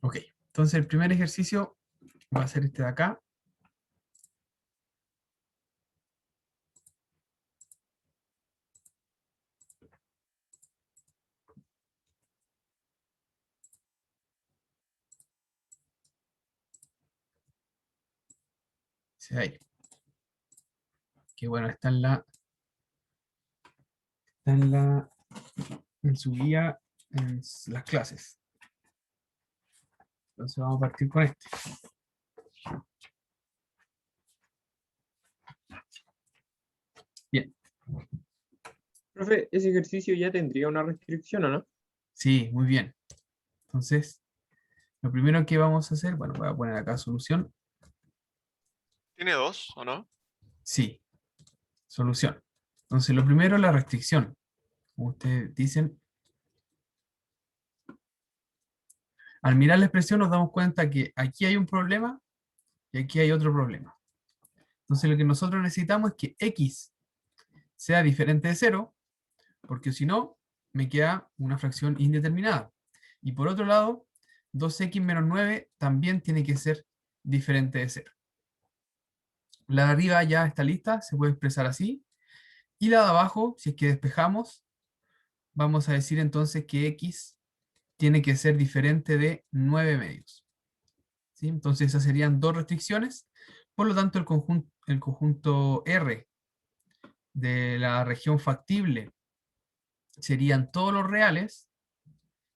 Ok, entonces el primer ejercicio va a ser este de acá. Dice ahí, que bueno, en su guía, las clases. Entonces vamos a partir con este. Bien, Profe, ese ejercicio ya tendría una restricción, ¿o no? sí, muy bien. Entonces, lo primero que vamos a hacer, bueno, voy a poner acá solución. ¿Tiene dos o no? Sí, solución. Entonces, lo primero es la restricción. Como ustedes dicen, al mirar la expresión nos damos cuenta que aquí hay un problema y aquí hay otro problema. Entonces, lo que nosotros necesitamos es que x sea diferente de cero, porque si no, me queda una fracción indeterminada. Y por otro lado, 2x menos 9 también tiene que ser diferente de cero. La de arriba ya está lista, se puede expresar así. Y la de abajo, si es que despejamos, vamos a decir entonces que x tiene que ser diferente de 9 medios. ¿Sí? Entonces esas serían dos restricciones. Por lo tanto, el conjunto R de la región factible serían todos los reales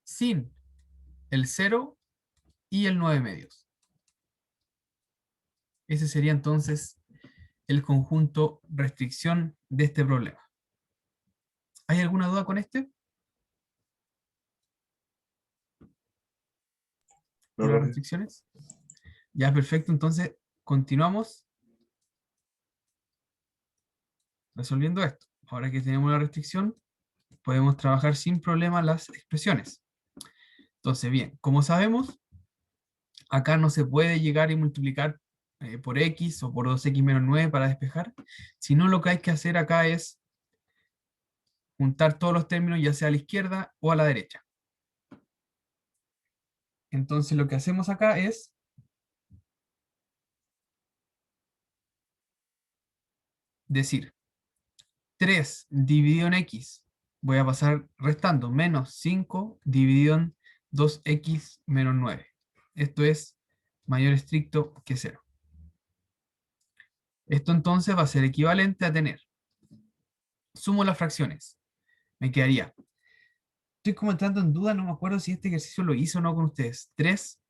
sin el 0 y el 9 medios. Ese sería entonces el conjunto restricción de este problema. ¿Hay alguna duda con este? No, ¿Con las profe. restricciones? Ya, perfecto. Entonces, continuamos resolviendo esto. Ahora que tenemos la restricción, podemos trabajar sin problema las expresiones. Entonces, bien, como sabemos, acá no se puede llegar y multiplicar por x o por 2x menos 9 para despejar, sino lo que hay que hacer acá es juntar todos los términos, ya sea a la izquierda o a la derecha. Entonces, lo que hacemos acá es decir 3 dividido en x, voy a pasar restando, menos 5 dividido en 2x menos 9. Esto es mayor estricto que 0. Esto entonces va a ser equivalente a tener, sumo las fracciones, me quedaría, estoy como entrando en duda, no me acuerdo si este ejercicio lo hice o no con ustedes, 3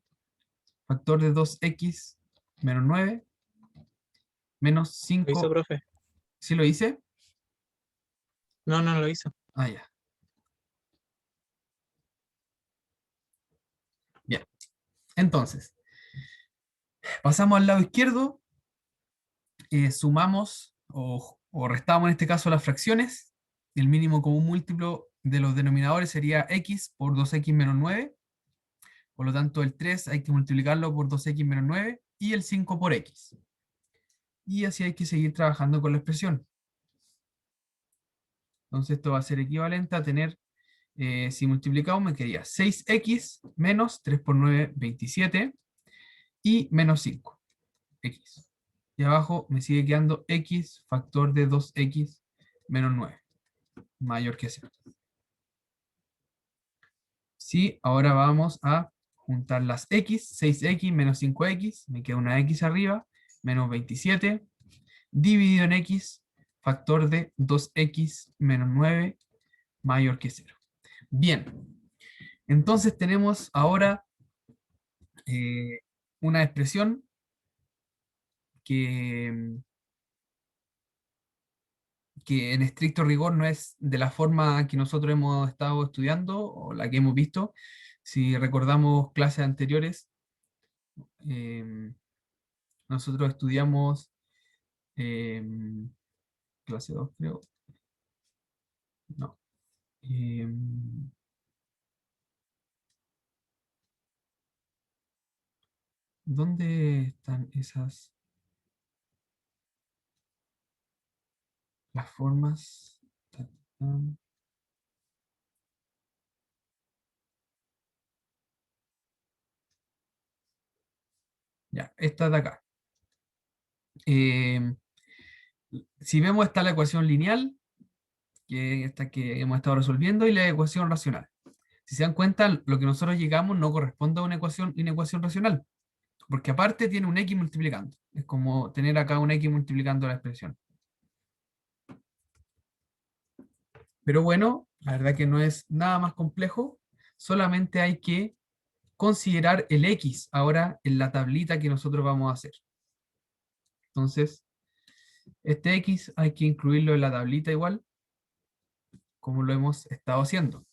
factor de 2x menos 9 menos ¿Lo hizo, 5, profe? ¿sí lo hice? No, no lo hizo. Ah, ya, bien. Entonces, pasamos al lado izquierdo, sumamos o restamos en este caso las fracciones. El mínimo común múltiplo de los denominadores sería x por 2x menos 9. Por lo tanto, el 3 hay que multiplicarlo por 2x menos 9 y el 5 por x. Y así hay que seguir trabajando con la expresión. Entonces esto va a ser equivalente a tener, si multiplicamos me quedaría 6x menos 3 por 9, 27 y menos 5, x. Y abajo me sigue quedando x factor de 2x menos 9, mayor que 0. Sí, ahora vamos a juntar las x, 6x menos 5x, me queda una x arriba, menos 27, dividido en x, factor de 2x menos 9, mayor que 0. Bien, entonces tenemos ahora eh, una expresión que, que en estricto rigor no es de la forma que nosotros hemos estado estudiando o la que hemos visto. Si recordamos clases anteriores, eh, nosotros estudiamos eh, clase 2 creo, no. Eh, ¿Dónde están esas, las formas? Tan, tan. Ya, esta de acá. Si vemos, está la ecuación lineal, que esta que hemos estado resolviendo, y la ecuación racional. Si se dan cuenta, lo que nosotros llegamos no corresponde a una ecuación racional, porque aparte tiene un x multiplicando. Es como tener acá un x multiplicando la expresión. Pero bueno, la verdad que no es nada más complejo, solamente hay que considerar el x ahora en la tablita que nosotros vamos a hacer. Entonces, este x hay que incluirlo en la tablita igual, como lo hemos estado haciendo.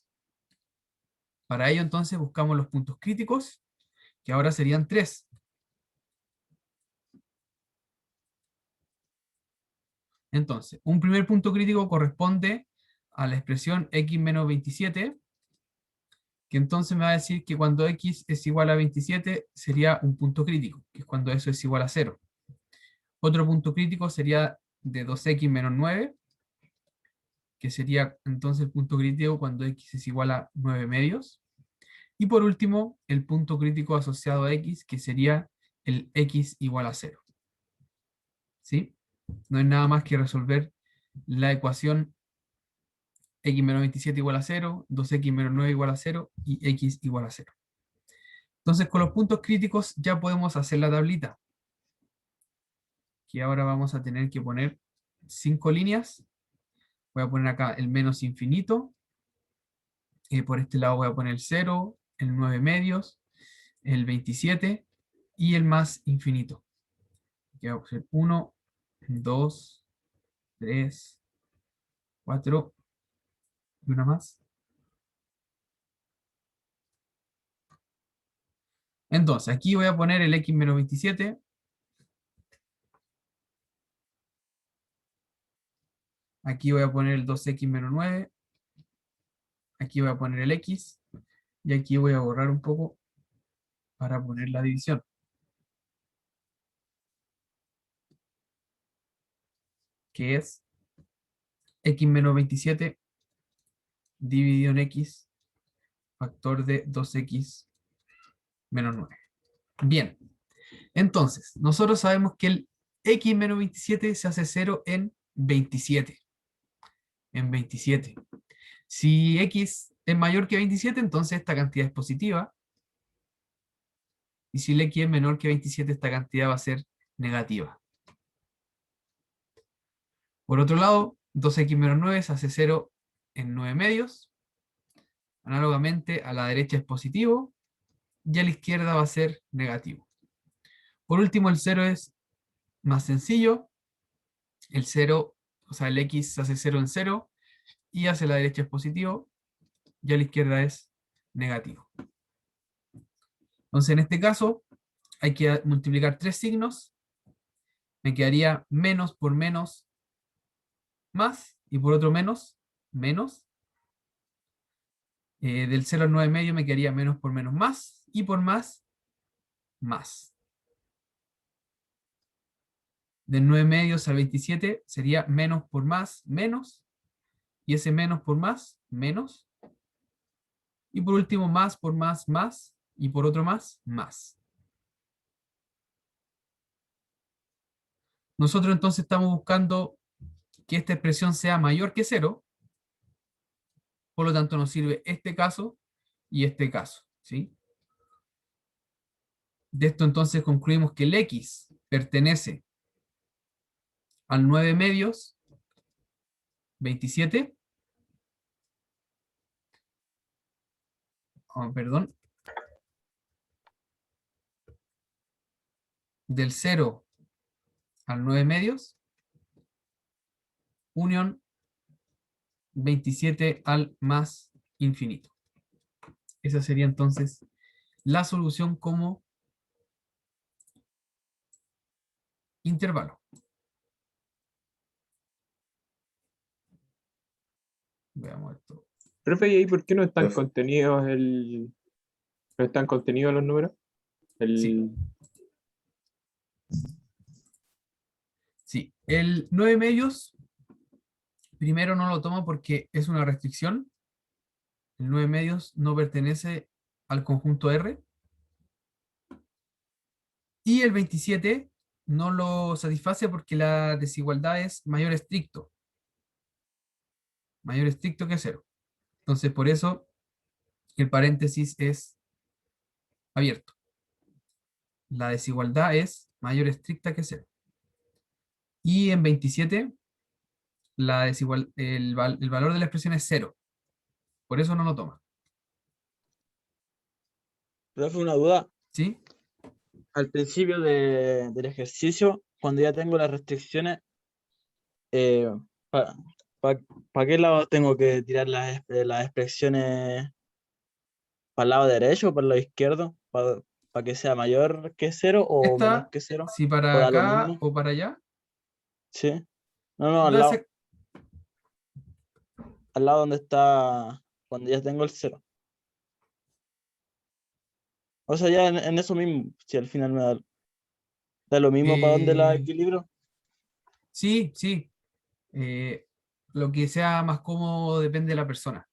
Para ello entonces buscamos los puntos críticos, que ahora serían 3. Entonces, un primer punto crítico corresponde a la expresión x menos 27, que entonces me va a decir que cuando x es igual a 27 sería un punto crítico, que es cuando eso es igual a 0. Otro punto crítico sería de 2x menos 9, que sería entonces el punto crítico cuando x es igual a 9 medios. Y por último, el punto crítico asociado a x, que sería el x igual a 0. ¿Sí? No es nada más que resolver la ecuación x menos 27 igual a 0, 2x menos 9 igual a 0 y x igual a 0. Entonces, con los puntos críticos ya podemos hacer la tablita, que ahora vamos a tener que poner 5 líneas. Voy a poner acá el menos infinito. Por este lado voy a poner el 0, el 9 medios, el 27 y el más infinito. Aquí va a ser 1, 2, 3, 4 y una más. Entonces, aquí voy a poner el x menos 27. Aquí voy a poner el 2x menos 9. Aquí voy a poner el x. Y aquí voy a borrar un poco para poner la división. Que es x menos 27 dividido en x factor de 2x menos 9. Bien, entonces, nosotros sabemos que el x menos 27 se hace 0 en 27. En 27. Si x es mayor que 27, entonces esta cantidad es positiva. Y si el x es menor que 27, esta cantidad va a ser negativa. Por otro lado, 2x menos 9 se hace 0 en 9 medios. Análogamente, a la derecha es positivo y a la izquierda va a ser negativo. Por último, el 0 es más sencillo. El 0, o sea, el x se hace 0 en 0 y hacia la derecha es positivo y a la izquierda es negativo. Entonces, en este caso, hay que multiplicar 3 signos. Me quedaría menos por menos, más, y por otro menos, menos. Del 0 al 9 medio me quedaría menos por menos, más, y por más, más. Del 9 medios al 27 sería menos por más, menos, y ese menos por más, menos. Y por último, más por más, más, y por otro más, más. Nosotros entonces estamos buscando que esta expresión sea mayor que 0, por lo tanto nos sirve este caso y este caso, ¿sí? De esto entonces concluimos que el x pertenece al 9 medios, 27, perdón, del 0 al 9 medios, unión 27 al más infinito. Esa sería entonces la solución como intervalo. Veamos esto. Profe, ¿y ahí por qué no están Profe. contenidos no están contenidos los números? Sí. Sí, el 9 medios, primero no lo tomo porque es una restricción. El 9 medios no pertenece al conjunto R. Y el 27 no lo satisface porque la desigualdad es mayor estricto que cero. Entonces, por eso el paréntesis es abierto. La desigualdad es mayor estricta que cero. Y en 27, el valor de la expresión es cero. Por eso no lo toma. Profe, una duda. ¿Sí? Al principio del ejercicio, cuando ya tengo las restricciones, ¿para qué lado tengo que tirar las expresiones? ¿Para el lado derecho o para el lado izquierdo? ¿Para que sea mayor que cero o menor Esta, que cero? si ¿O para da lo acá mismo? o para allá, Sí. No, no, da ese- al lado donde está, cuando ya tengo el cero. O sea, ya en eso mismo, si al final da lo mismo para dónde la eh, equilibro. sí, sí. eh, lo que sea más cómodo depende de la persona.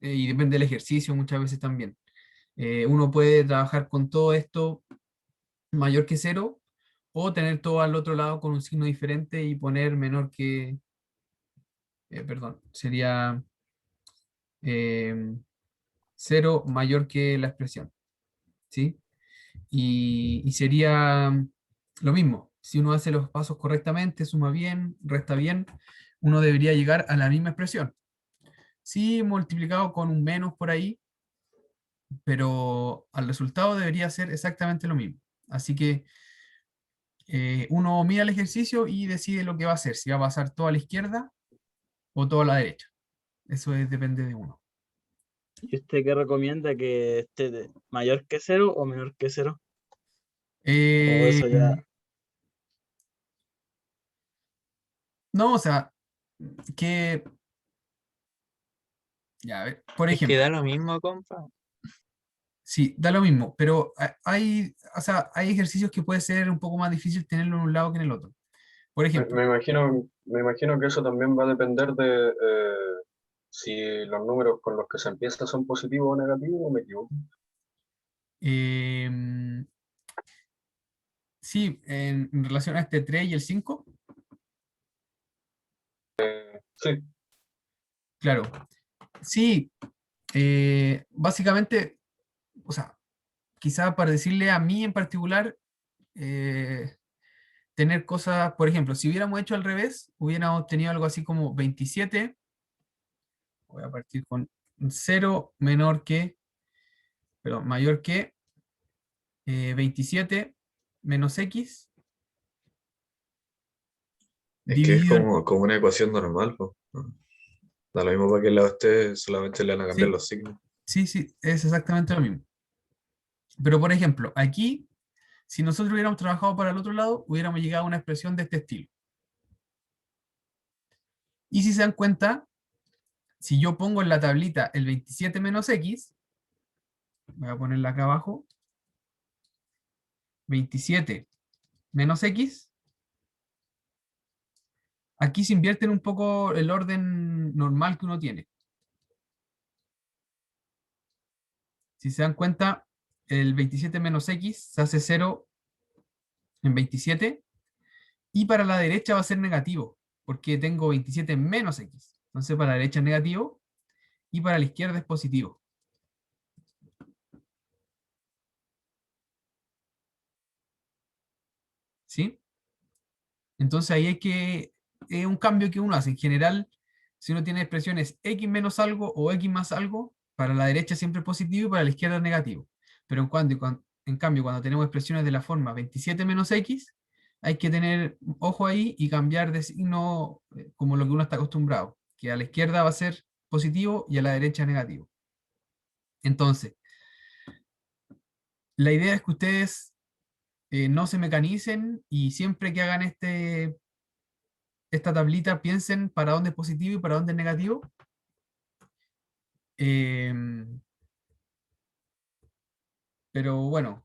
Y depende del ejercicio muchas veces también. Uno puede trabajar con todo esto mayor que cero o tener todo al otro lado con un signo diferente y poner menor que, perdón, sería eh, cero mayor que la expresión, ¿sí? Y sería lo mismo. Si uno hace los pasos correctamente, suma bien, resta bien, uno debería llegar a la misma expresión. Sí, multiplicado con un menos por ahí, pero al resultado debería ser exactamente lo mismo. Así que uno mira el ejercicio y decide lo que va a hacer, si va a pasar todo a la izquierda o todo a la derecha. Depende de uno. ¿Y usted qué recomienda, que esté mayor que cero o menor que cero? O Eh, eso ya. no, o sea, que, ya, a ver, por Es que ejemplo, da lo mismo, compa. sí, da lo mismo, pero hay, o sea, hay ejercicios que puede ser un poco más difícil tenerlo en un lado que en el otro. Por ejemplo, Me imagino que eso también va a depender de si los números con los que se empieza son positivos o negativos, o me equivoco. em, sí, en relación a este 3 y el 5, Sí, claro, sí, básicamente, o sea, quizá para decirle a mí en particular, eh, tener cosas, por ejemplo, si hubiéramos hecho al revés, hubiéramos tenido algo así como 27, voy a partir con cero menor que, perdón, mayor que 27 menos x Es que es dividido en, como una ecuación normal, po, ¿no? Da lo mismo para que lado esté, solamente le van a cambiar sí, los signos. sí, sí, es exactamente lo mismo. Pero por ejemplo, aquí, si nosotros hubiéramos trabajado para el otro lado, hubiéramos llegado a una expresión de este estilo. Y si se dan cuenta, si yo pongo en la tablita el 27 menos x, voy a ponerla acá abajo, 27 menos x, aquí se invierte en un poco el orden normal que uno tiene. Si se dan cuenta, el 27 menos x se hace 0 en 27 y para la derecha va a ser negativo, porque tengo 27 menos x. Entonces para la derecha es negativo y para la izquierda es positivo. ¿Sí? Entonces ahí hay que, es un cambio que uno hace. En general, si uno tiene expresiones x menos algo o x más algo, para la derecha siempre es positivo y para la izquierda es negativo. Pero en cambio, cuando tenemos expresiones de la forma 27 menos x, hay que tener ojo ahí y cambiar de signo como lo que uno está acostumbrado, que a la izquierda va a ser positivo y a la derecha negativo. Entonces, la idea es que ustedes no se mecanicen y siempre que hagan esta tablita piensen para dónde es positivo y para dónde es negativo. Em, pero bueno,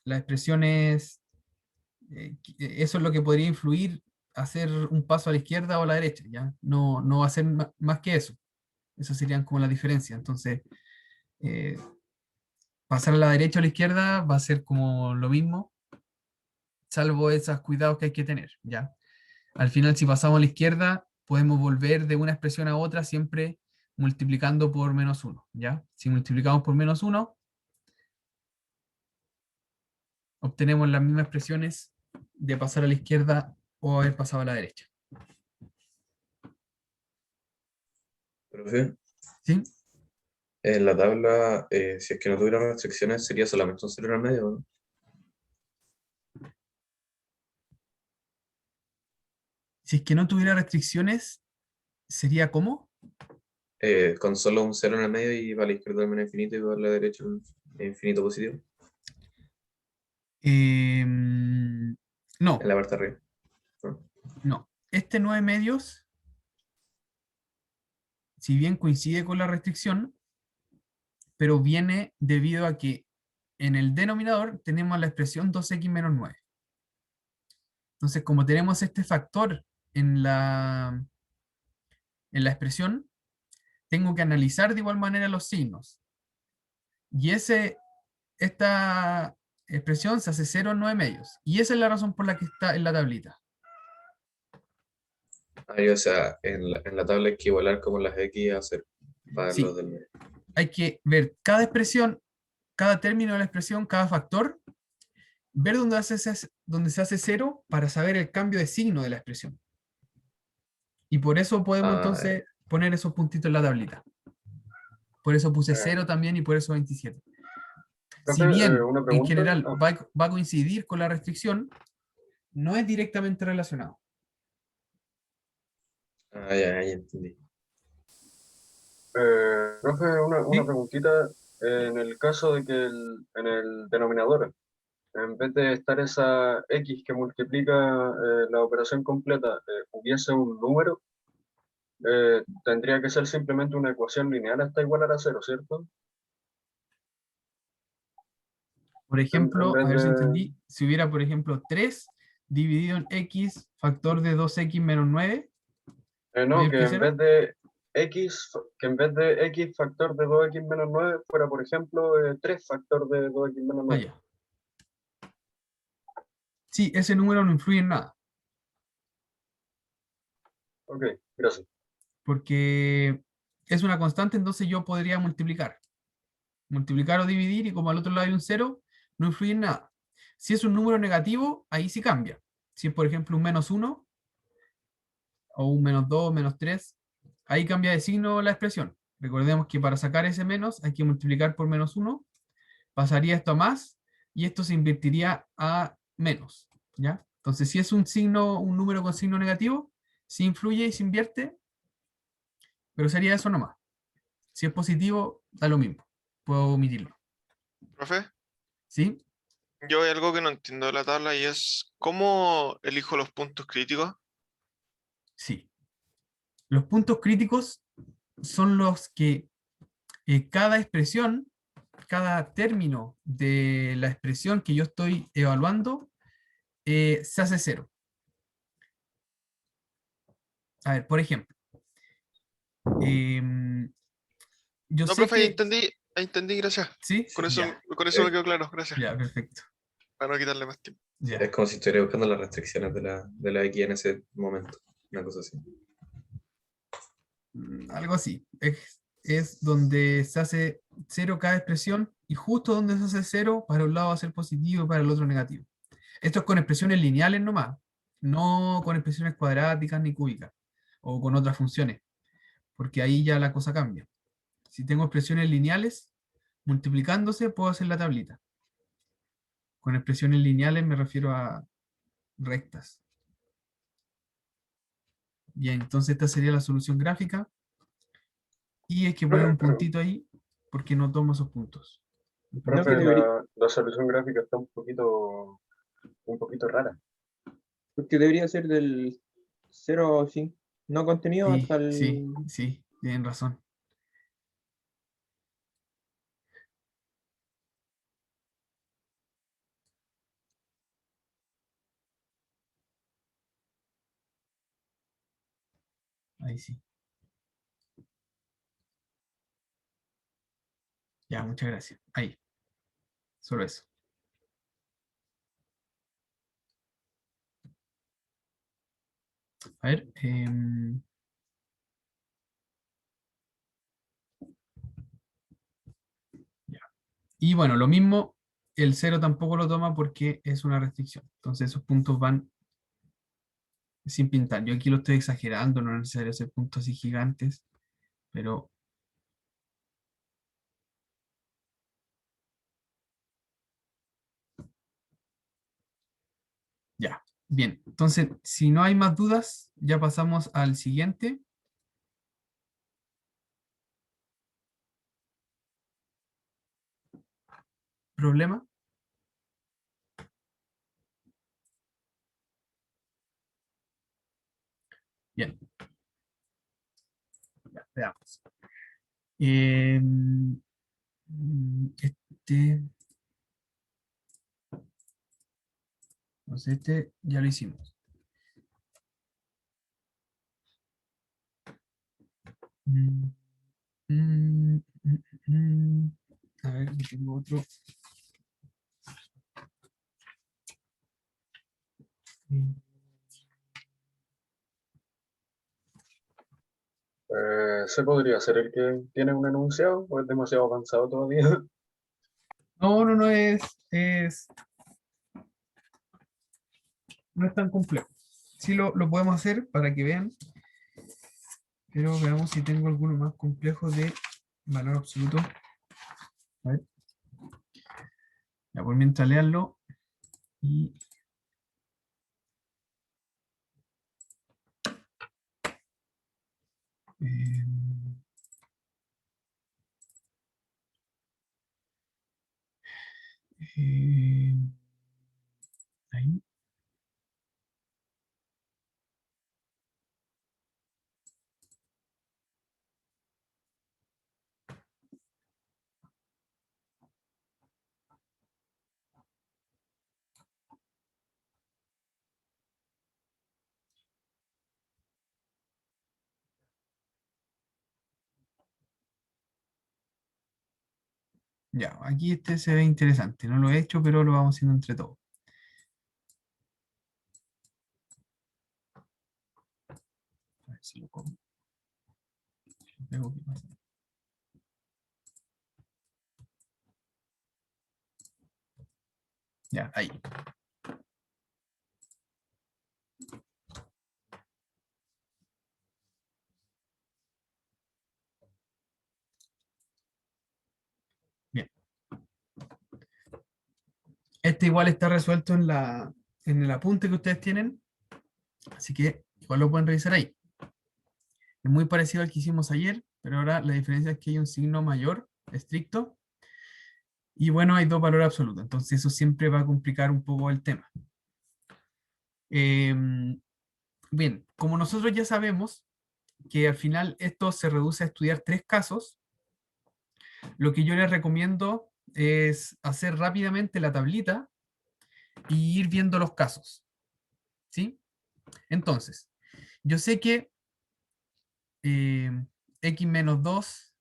las expresiones, eso es lo que podría influir hacer un paso a la izquierda o a la derecha, ¿ya? No, no va a ser más que eso. Esas serían como la diferencia. Entonces, eh, pasar a la derecha o a la izquierda va a ser como lo mismo, salvo esos cuidados que hay que tener, ¿ya? Al final, si pasamos a la izquierda, podemos volver de una expresión a otra siempre multiplicando por -1, ¿ya? Si multiplicamos por -1, obtenemos las mismas expresiones de pasar a la izquierda o haber pasado a la derecha. Profe, ¿Sí? en la tabla, si es que no tuviera restricciones, sería solamente un cero en el medio, ¿no? Si es que no tuviera restricciones, ¿sería cómo? Con solo un cero en el medio y va a la izquierda menos infinito y va a la derecha un infinito positivo, No, en la parte de arriba, ¿no? no. Este 9 medios, si bien coincide con la restricción, pero viene debido a que en el denominador tenemos la expresión 2x menos 9. Entonces, como tenemos este factor en la expresión, tengo que analizar de igual manera los signos. Y esta expresión se hace 0 en 9 medios. Y esa es la razón por la que está en la tablita. Ahí, o sea, en la tabla hay que igualar como las X a cero para Sí, los del medio. hay que ver cada expresión, cada término de la expresión, cada factor, ver dónde se hace 0 para saber el cambio de signo de la expresión. Y por eso podemos Ah, entonces poner esos puntitos en la tablita. Por eso puse Eh, 0 también y por eso 27. Si Profe, bien una en pregunta. general va a coincidir con la restricción, no es directamente relacionado. ya entendí. Profe, una ¿Sí? preguntita. En el caso de que en el denominador, en vez de estar esa X que multiplica la operación completa, hubiese un número, tendría que ser simplemente una ecuación lineal hasta igualar a cero, ¿cierto? Por En ejemplo, a vez ver si de, entendí, si hubiera, por ejemplo, 3 dividido en x factor de 2x menos 9 no, mayor que que en vez 0. de que en vez de X factor de 2X menos 9 fuera, por ejemplo, 3 factor de 2X menos Ah, 9. ya. Sí, ese número no influye en nada, Ok, gracias. porque es una constante, entonces yo podría multiplicar o dividir, y como al otro lado hay un 0, no influye en nada. Si es un número negativo, ahí sí cambia. Si es, por ejemplo, un -1, o un -2, -3, ahí cambia de signo la expresión. Recordemos que para sacar ese menos hay que multiplicar por -1, pasaría esto a más, y esto se invertiría a menos, ¿ya? Entonces, si es un número con signo negativo, sí influye y se invierte, pero sería eso nomás. Si es positivo, da lo mismo. Puedo omitirlo. Profe, ¿Sí? yo hay algo que no entiendo de la tabla y es cómo elijo los puntos críticos. Sí. Los puntos críticos son los que cada expresión, cada término de la expresión que yo estoy evaluando, se hace 0. A ver, por ejemplo, em, yo No, sé profe, que... ahí entendí, gracias. ¿Sí? Con Ya, con eso me Eh, quedó claro, gracias. ya, perfecto. Para no quitarle más tiempo. es Ya. como si estuviera buscando las restricciones de la X en ese momento, una cosa así. Algo así. Es donde se hace 0 cada expresión, y justo donde se hace 0, para un lado va a ser positivo y para el otro negativo. Esto es con expresiones lineales nomás, no con expresiones cuadráticas ni cúbicas, o con otras funciones, porque ahí ya la cosa cambia. Si tengo expresiones lineales, multiplicándose puedo hacer la tablita. Con expresiones lineales me refiero a rectas. Bien, entonces esta sería la solución gráfica, y hay que poner un puntito ahí porque no tomo esos puntos. Un No, que Profe, puntito. debería, la solución gráfica está un poquito rara. porque debería ser del 0 sin no contenido Sí, hasta sí, el... sí, tienen razón. Ahí sí. Ya, muchas gracias. Ahí. Solo eso. A ver. Ya. Y bueno, lo mismo, el 0 tampoco lo toma porque es una restricción. Entonces esos puntos van sin pintar. Yo aquí lo estoy exagerando, no es necesario hacer puntos así gigantes, pero ya. Bien, entonces, si no hay más dudas, ya pasamos al siguiente. Problema. Bien. Ya, veamos. Este, no sé, este ya lo hicimos. Mm, mm, mm, mm. A ver, aquí tengo otro. Mm, ¿Se podría ser el que tiene un enunciado o es demasiado avanzado todavía? No, no, no no es tan complejo. Sí lo podemos hacer para que vean, pero veamos si tengo alguno más complejo de valor absoluto. A ver. Ya, por mientras leanlo. Y eh, eh, ahí. Ya, aquí este se ve interesante. No lo he hecho, pero lo vamos haciendo entre todos. A ver si lo como. Si lo pego, ¿qué pasa? Ya, ahí. Bien. Este igual está resuelto en el apunte que ustedes tienen. Así que igual lo pueden revisar ahí. Es muy parecido al que hicimos ayer, pero ahora la diferencia es que hay un signo mayor, estricto, y bueno, hay dos valores absolutos. Entonces eso siempre va a complicar un poco el tema. Bien, como nosotros ya sabemos que al final esto se reduce a estudiar 3 casos, lo que yo les recomiendo es hacer rápidamente la tablita y ir viendo los casos. ¿Sí? Entonces, yo sé que x menos 2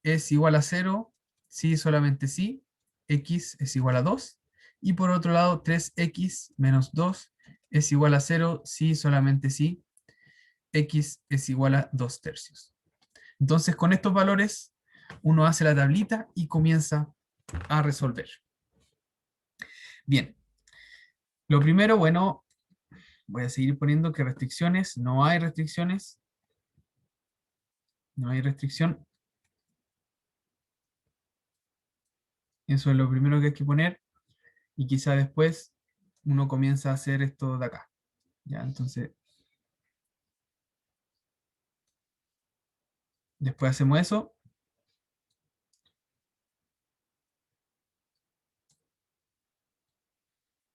es igual a 0, sí, solamente sí, x es igual a 2, y por otro lado 3x menos 2 es igual a 0, sí, solamente sí, x es igual a 2 tercios. Entonces con estos valores uno hace la tablita y comienza a resolver. Bien, lo primero, bueno, voy a seguir poniendo que restricciones, no hay restricciones, no hay restricción. Eso es lo primero que hay que poner y quizá después uno comienza a hacer esto de acá. Ya, entonces, después hacemos eso.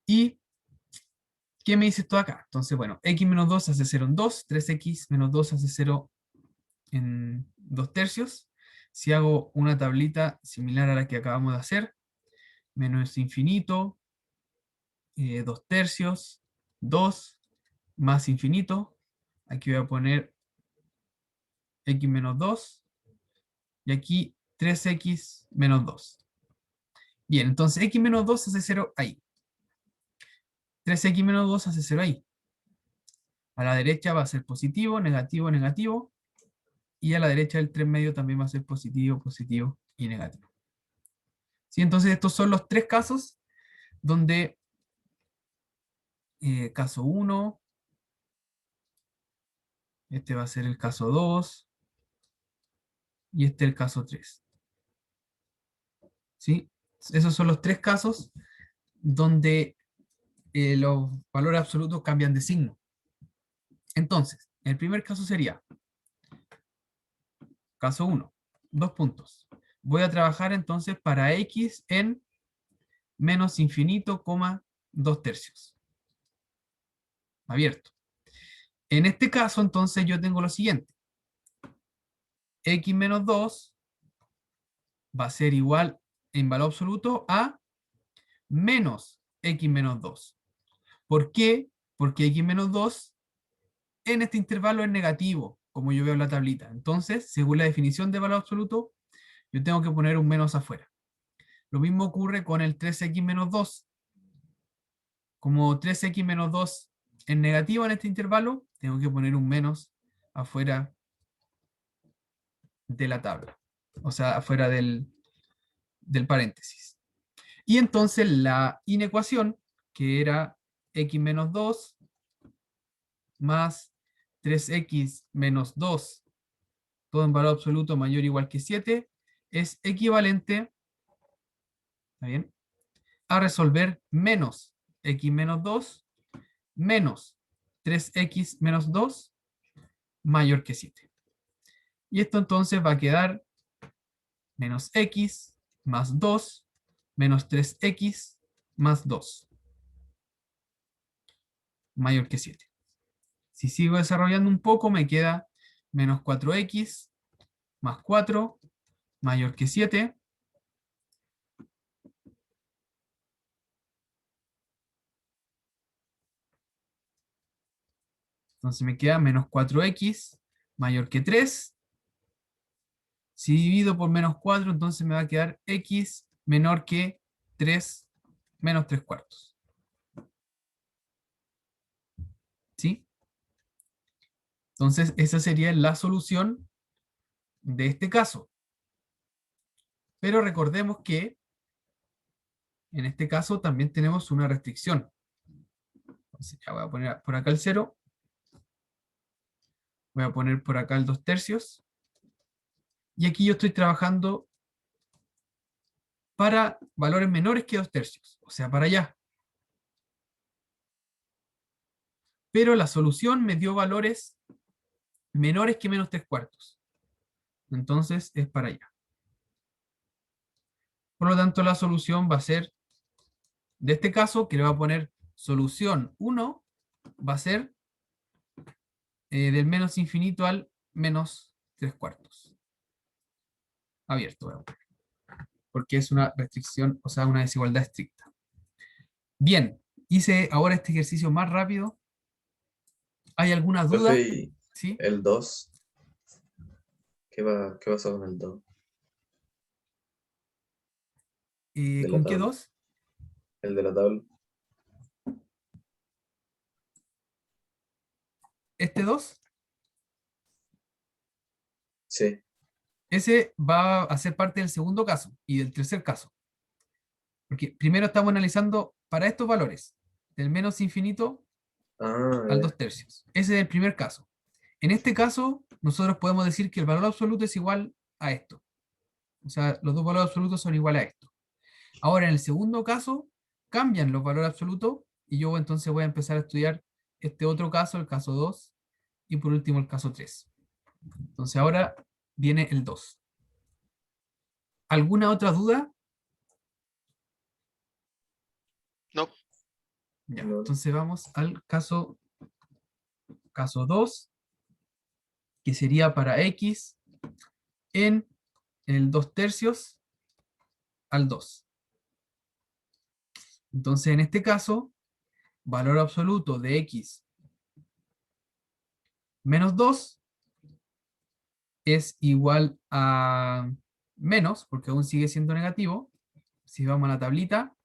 ¿Y qué me dice esto acá? Entonces, bueno, x menos 2 hace 0 en 2, 3x menos 2 hace 0 en 2 tercios. Si hago una tablita similar a la que acabamos de hacer, menos infinito, 2 tercios, 2, más infinito. Aquí voy a poner x menos 2 y aquí 3x menos 2. Bien, entonces x menos 2 hace 0 ahí. 3x menos 2 hace 0 ahí. A la derecha va a ser positivo, negativo, negativo. Y a la derecha del 3 medio también va a ser positivo, positivo y negativo. ¿Sí? Entonces estos son los tres casos donde caso 1, este va a ser el caso 2, y este el caso 3. ¿Sí? Esos son los tres casos donde los valores absolutos cambian de signo. Entonces, el primer caso sería, caso 1, 2 puntos. Voy a trabajar entonces para x en menos infinito, 2 tercios. Abierto. En este caso, entonces, yo tengo lo siguiente. X menos 2 va a ser igual en valor absoluto a menos x menos 2. ¿Por qué? Porque x menos 2 en este intervalo es negativo, como yo veo en la tablita. Entonces, según la definición de valor absoluto, yo tengo que poner un menos afuera. Lo mismo ocurre con el 3x menos 2. Como 3x menos 2 es negativo en este intervalo, tengo que poner un menos afuera de la tabla. O sea, afuera del paréntesis. Y entonces la inecuación, que era x menos 2 más 3x menos 2, todo en valor absoluto mayor o igual que 7, es equivalente, ¿está bien?, a resolver menos x menos 2 menos 3x menos 2 mayor que 7. Y esto entonces va a quedar menos x más 2 menos 3x más 2 mayor que 7. Si sigo desarrollando un poco, me queda menos 4x más 4 mayor que 7. Entonces me queda menos 4x mayor que 3. Si divido por menos 4, entonces me va a quedar x menor que 3 menos 3 cuartos. ¿Sí? Entonces esa sería la solución de este caso. Pero recordemos que en este caso también tenemos una restricción. Entonces ya voy a poner por acá el 0. Voy a poner por acá el 2 tercios. Y aquí yo estoy trabajando para valores menores que 2 tercios. O sea, para allá. Pero la solución me dio valores menores que menos 3 cuartos. Entonces es para allá. Por lo tanto, la solución va a ser, de este caso, que le voy a poner solución 1, va a ser del menos infinito al menos 3 cuartos. Abierto, voy a poner, porque es una restricción, o sea, una desigualdad estricta. Bien, hice ahora este ejercicio más rápido. ¿Hay alguna duda? Profe, y ¿Sí? el 2, qué pasó con el 2 de la ¿Con qué tabla? 2? El de la tabla. ¿Este 2? Sí. Ese va a ser parte del segundo caso y del tercer caso. Porque primero estamos analizando para estos valores, del menos infinito Ah, al ya. 2 tercios. Ese es el primer caso. En este caso, nosotros podemos decir que el valor absoluto es igual a esto. O sea, los dos valores absolutos son iguales a esto. Ahora, en el segundo caso, cambian los valores absolutos y yo entonces voy a empezar a estudiar este otro caso, el caso 2, y por último el caso 3. Entonces ahora viene el 2. ¿Alguna otra duda? No, Ya, No. entonces vamos al caso 2, que sería para x en el 2 tercios al 2. Entonces en este caso, valor absoluto de x menos 2 es igual a menos, porque aún sigue siendo negativo, si vamos a la tablita,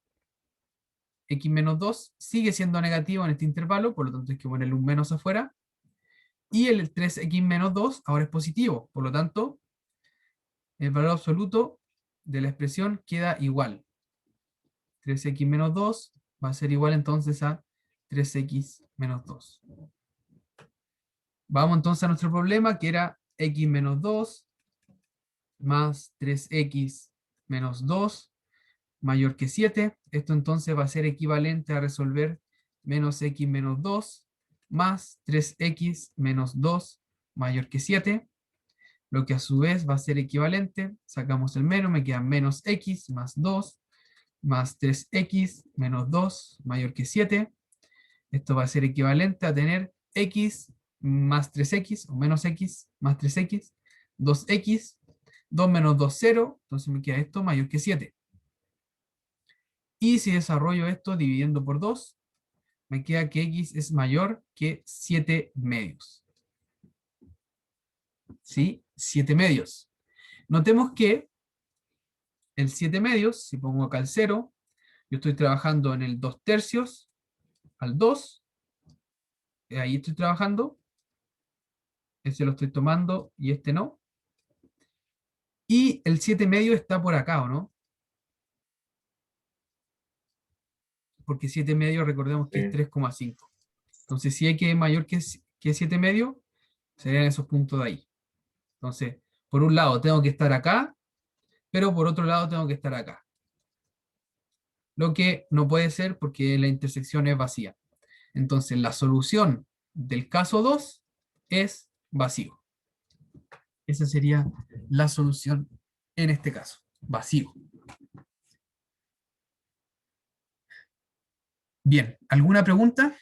x menos 2 sigue siendo negativo en este intervalo, por lo tanto hay que ponerle un menos afuera. Y el 3x menos 2 ahora es positivo, por lo tanto, el valor absoluto de la expresión queda igual. 3x menos 2 va a ser igual entonces a 3x menos 2. Vamos entonces a nuestro problema, que era x menos 2 más 3x menos 2 mayor que 7. Esto entonces va a ser equivalente a resolver menos x menos 2 más 3x menos 2 mayor que 7. Lo que a su vez va a ser equivalente, sacamos el menos, me queda menos x más 2 más 3x menos 2 mayor que 7. Esto va a ser equivalente a tener x más 3x o menos x más 3x, 2x, 2 menos 2, 0, entonces me queda esto mayor que 7. Y si desarrollo esto dividiendo por 2, me queda que x es mayor que 7 medios. ¿Sí? 7 medios. Notemos que el 7 medios, si pongo acá el 0, yo estoy trabajando en el 2 tercios al 2, ahí estoy trabajando, ese lo estoy tomando y este no. Y el 7 medio está por acá, ¿o no? Porque 7 medio recordemos que es Sí. 3,5. Entonces si x es mayor que 7 medio, serían esos puntos de ahí. Entonces, por un lado tengo que estar acá, pero por otro lado tengo que estar acá. Lo que no puede ser porque la intersección es vacía. Entonces la solución del caso 2 es vacío. Esa sería la solución en este caso, vacío. Bien, ¿alguna pregunta?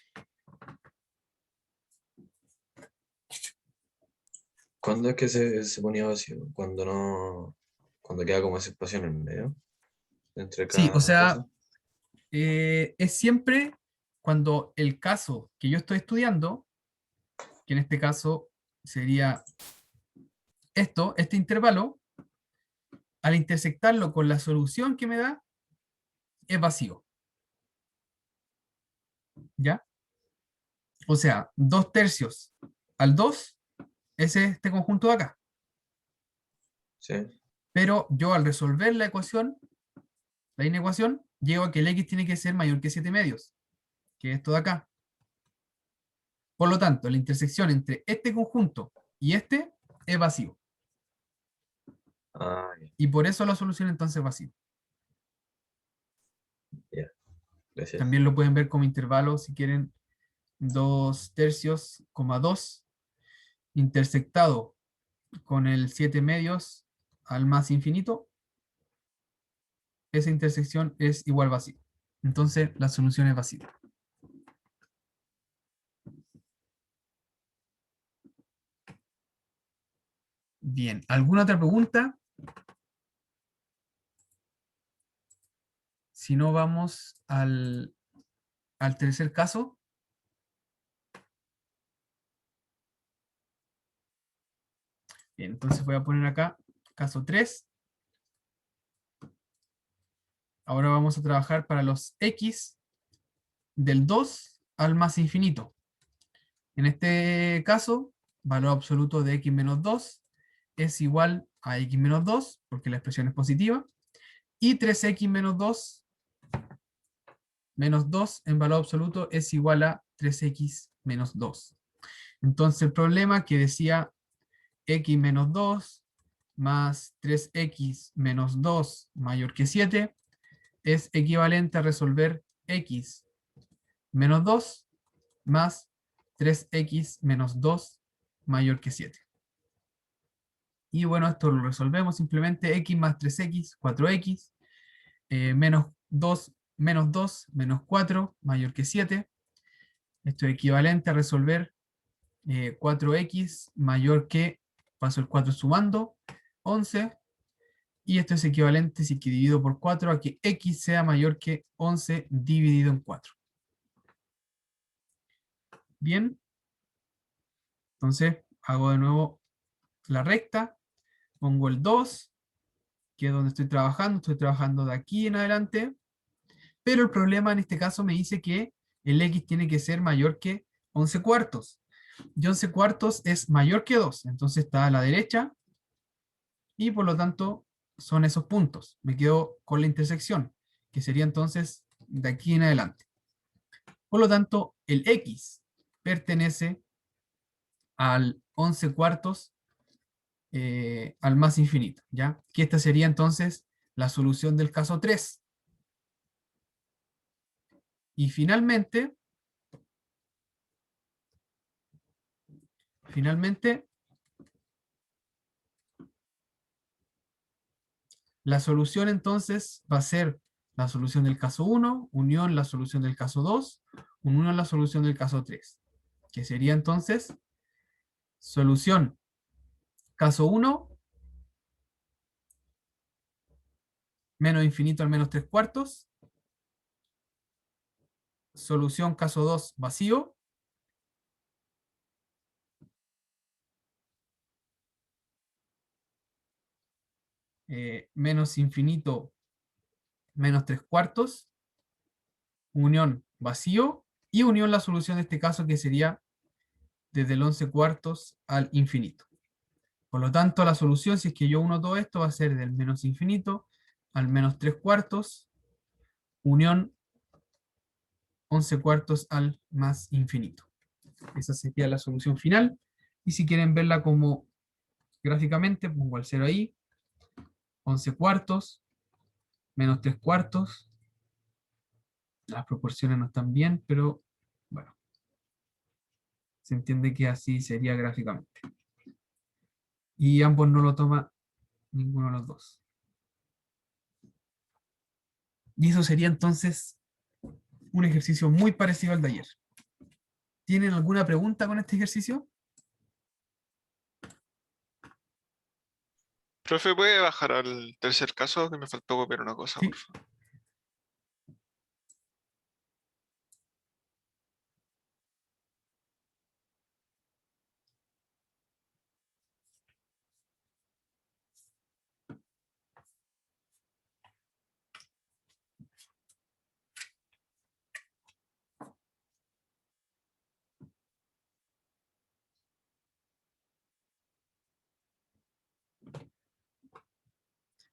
¿Cuándo es que se ponía vacío? Cuando no, cuando queda como ese espacio en el medio, entre Sí, o cada sea, cosa. es siempre cuando el caso que yo estoy estudiando, que en este caso sería este intervalo, al intersectarlo con la solución que me da, es vacío. ¿Ya? O sea, 2 tercios al 2 es este conjunto de acá. Sí. Pero yo al resolver la ecuación, la inecuación, llego a que el x tiene que ser mayor que 7 medios, que es esto de acá. Por lo tanto, la intersección entre este conjunto y este es vacío. Ah, Y por eso la solución entonces es vacío. ya. Gracias. También lo pueden ver como intervalo si quieren 2 tercios, 2, intersectado con el 7 medios al más infinito. Esa intersección es igual vacío. Entonces la solución es vacía. Bien, ¿alguna otra pregunta? Si no, vamos al tercer caso. Bien, entonces voy a poner acá caso 3. Ahora vamos a trabajar para los x del 2 al más infinito. En este caso, valor absoluto de x menos 2 es igual a x menos 2, porque la expresión es positiva, y 3x menos 2 en valor absoluto es igual a 3x menos 2. Entonces el problema que decía x menos 2 más 3x menos 2 mayor que 7 es equivalente a resolver x menos 2 más 3x menos 2 mayor que 7. Y bueno, esto lo resolvemos simplemente x más 3x, 4x, menos 2 menos 4 mayor que 7. Esto es equivalente a resolver 4x mayor que, paso el 4 sumando, 11. Y esto es equivalente, si que divido por 4, a que x sea mayor que 11 dividido en 4. Bien. Entonces, hago de nuevo la recta, pongo el 2, que es donde estoy trabajando de aquí en adelante, pero el problema en este caso me dice que el x tiene que ser mayor que 11 cuartos, y 11 cuartos es mayor que 2, entonces está a la derecha, y por lo tanto son esos puntos. Me quedo con la intersección, que sería entonces de aquí en adelante. Por lo tanto, el x pertenece al 11 cuartos al más infinito, ¿ya? Que esta sería entonces la solución del caso 3. Y finalmente, la solución entonces va a ser la solución del caso 1, unión la solución del caso 2, unión la solución del caso 3. Que sería entonces solución caso 1, menos infinito al menos 3 cuartos. Solución caso 2, vacío. Menos infinito, menos 3 cuartos. Unión, vacío. Y unión la solución de este caso, que sería desde el 11 cuartos al infinito. Por lo tanto, la solución, si es que yo uno todo esto, va a ser del menos infinito al menos 3 cuartos, unión 11 cuartos al más infinito. Esa sería la solución final. Y si quieren verla como gráficamente, pongo el 0 ahí, 11 cuartos, menos 3 cuartos. Las proporciones no están bien, pero bueno, se entiende que así sería gráficamente. Y ambos no lo toma ninguno de los dos. Y eso sería entonces un ejercicio muy parecido al de ayer. ¿Tienen alguna pregunta con este ejercicio? Profe, ¿puede bajar al tercer caso? Que me faltó copiar una cosa, Sí. por favor.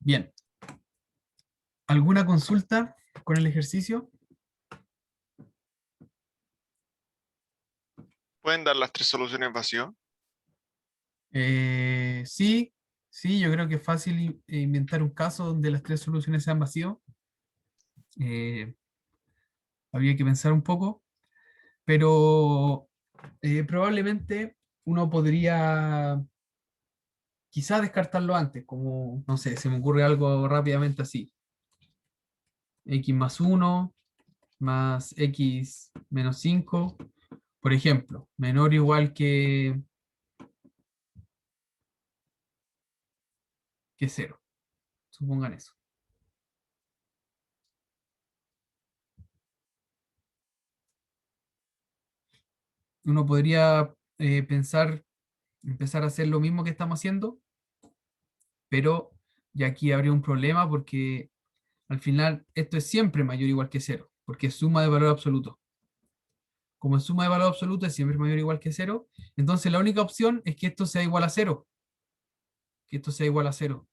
Bien. ¿Alguna consulta con el ejercicio? ¿Pueden dar las 3 soluciones vacías? Sí, yo creo que es fácil inventar un caso donde las 3 soluciones sean vacíos. Habría que pensar un poco, pero probablemente uno podría quizá descartarlo antes, como, no sé, se me ocurre algo rápidamente así. X más 1 más X menos 5, por ejemplo, menor o igual que 0. Supongan eso. Uno podría empezar a hacer lo mismo que estamos haciendo, pero ya aquí habría un problema porque al final esto es siempre mayor o igual que 0, porque es suma de valor absoluto. Como es suma de valor absoluto es siempre mayor o igual que 0, entonces la única opción es que esto sea igual a 0. Que esto sea igual a 0.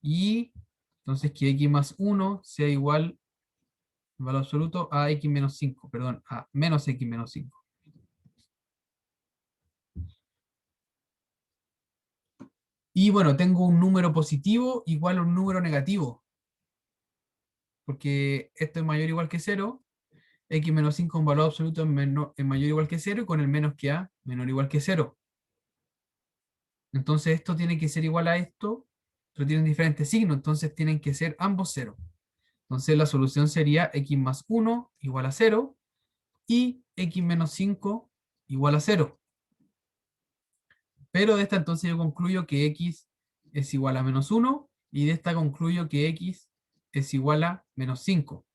Y entonces que x más 1 sea igual en valor absoluto a x menos 5, perdón, a menos x menos 5. Y bueno, tengo un número positivo igual a un número negativo, porque esto es mayor o igual que 0, x menos 5 en valor absoluto es mayor o igual que 0, y con el menos que a, menor o igual que 0. Entonces esto tiene que ser igual a esto, pero tienen diferentes signos, entonces tienen que ser ambos 0. Entonces la solución sería x más 1 igual a 0, y x menos 5 igual a 0. Pero de esta entonces yo concluyo que x es igual a menos 1, y de esta concluyo que x es igual a menos 5.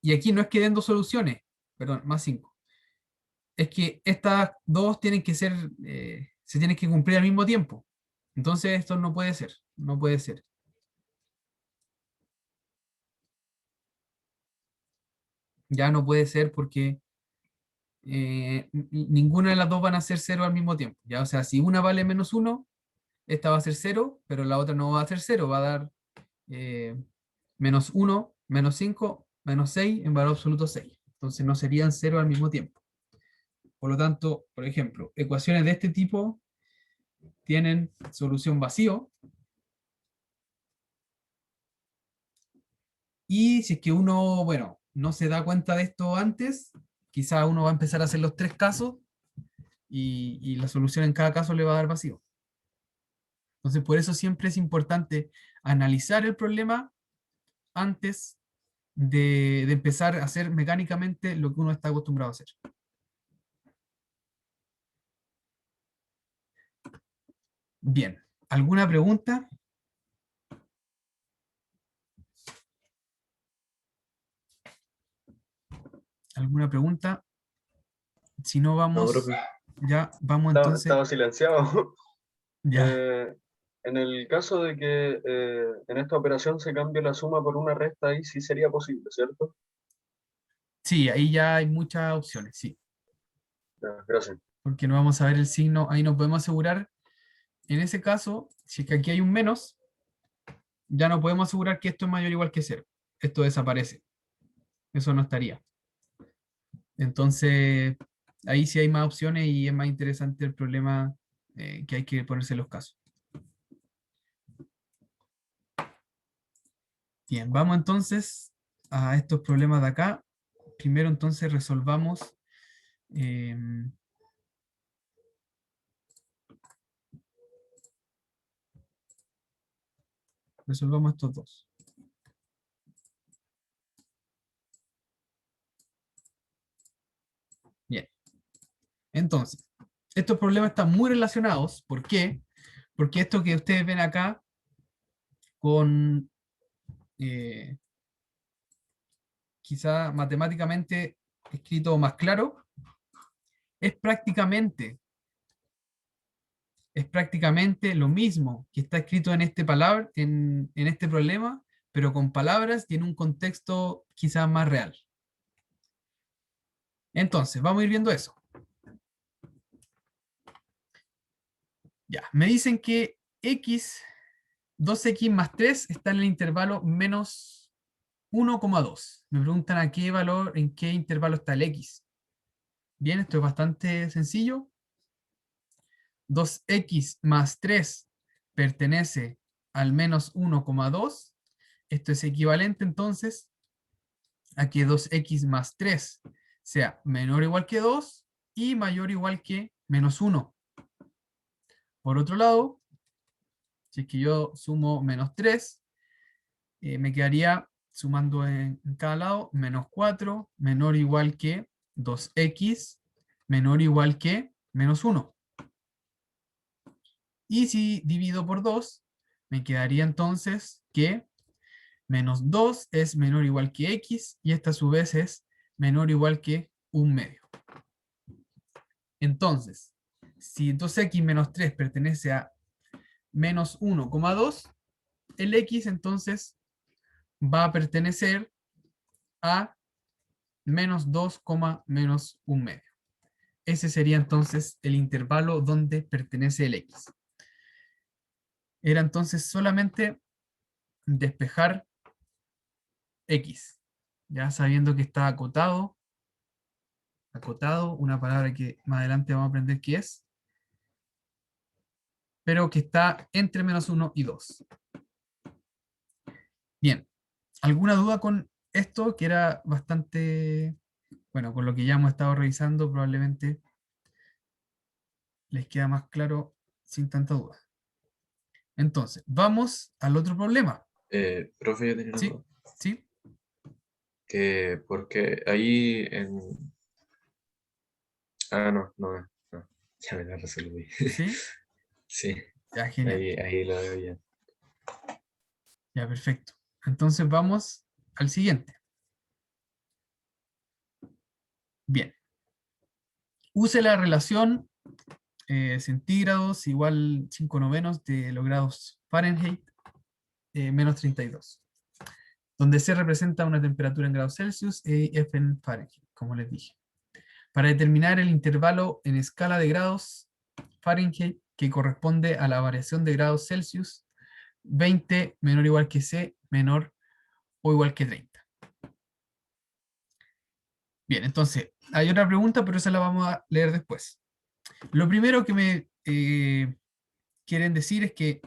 Y aquí no es que den dos soluciones, perdón, más 5. Es que estas dos tienen que ser, se tienen que cumplir al mismo tiempo. Entonces esto no puede ser, no puede ser. Ya no puede ser porque ninguna de las dos van a ser 0 al mismo tiempo. ¿Ya? O sea, si una vale -1, esta va a ser 0, pero la otra no va a ser 0, va a dar -1, -5, -6, en valor absoluto 6. Entonces no serían 0 al mismo tiempo. Por lo tanto, por ejemplo, ecuaciones de este tipo tienen solución vacío. Y si es que uno, bueno, no se da cuenta de esto antes, quizá uno va a empezar a hacer los 3 casos y la solución en cada caso le va a dar vacío. Entonces, por eso siempre es importante analizar el problema antes de empezar a hacer mecánicamente lo que uno está acostumbrado a hacer. Bien, ¿alguna pregunta? ¿Alguna pregunta? Si no, No, vamos, profe. ya vamos Estaba, entonces, estaba silenciado. ya. En el caso de que en esta operación se cambie la suma por una resta, ahí sí sería posible, ¿cierto? Sí, ahí ya hay muchas opciones, sí. Ya, gracias. Porque no vamos a ver el signo, ahí nos podemos asegurar. En ese caso, si es que aquí hay un menos, ya no podemos asegurar que esto es mayor o igual que 0. Esto desaparece. Eso no estaría. Entonces, ahí sí hay más opciones y es más interesante el problema que hay que ponerse en los casos. Bien, vamos entonces a estos problemas de acá. Primero entonces resolvamos resolvamos estos dos. Bien. Entonces, estos problemas están muy relacionados. ¿Por qué? Porque esto que ustedes ven acá con quizá matemáticamente escrito más claro, es prácticamente lo mismo que está escrito en este en este problema, pero con palabras y en un contexto quizás más real. Entonces, vamos a ir viendo eso. Ya, me dicen que 2x más 3 está en el intervalo menos 1,2. Me preguntan a qué valor, en qué intervalo está el x. Bien, esto es bastante sencillo. 2x más 3 pertenece al menos 1,2. Esto es equivalente entonces a que 2x más 3 sea menor o igual que 2 y mayor o igual que menos 1. Por otro lado, si es que yo sumo menos 3, me quedaría sumando en cada lado menos 4 menor o igual que 2x menor o igual que menos 1. Y si divido por 2, me quedaría entonces que menos 2 es menor o igual que x, y esta a su vez es menor o igual que 1/2. Entonces, si 2x menos 3 pertenece a menos 1,2, el x entonces va a pertenecer a menos 2, menos 1/2. Ese sería entonces el intervalo donde pertenece el x. Era entonces solamente despejar x, ya sabiendo que está acotado, una palabra que más adelante vamos a aprender qué es, pero que está entre menos 1 y 2. Bien, ¿alguna duda con esto? Que era bastante, bueno, con lo que ya hemos estado revisando, probablemente les queda más claro sin tanta duda. Entonces, vamos al otro problema. Profe, yo tenía una ¿Sí? duda. ¿Sí? Que porque ahí en... Ah, no. Ya me la resolví. ¿Sí? Sí, Ya, genial. ahí lo veo ya. Ya, perfecto. Entonces vamos al siguiente. Bien. Use la relación centígrados igual 5 novenos de los grados Fahrenheit menos 32. Donde C representa una temperatura en grados Celsius y F en Fahrenheit, como les dije. Para determinar el intervalo en escala de grados Fahrenheit que corresponde a la variación de grados Celsius, 20 menor o igual que C, menor o igual que 30. Bien, entonces, hay otra pregunta, pero esa la vamos a leer después. Lo primero que me quieren decir es que,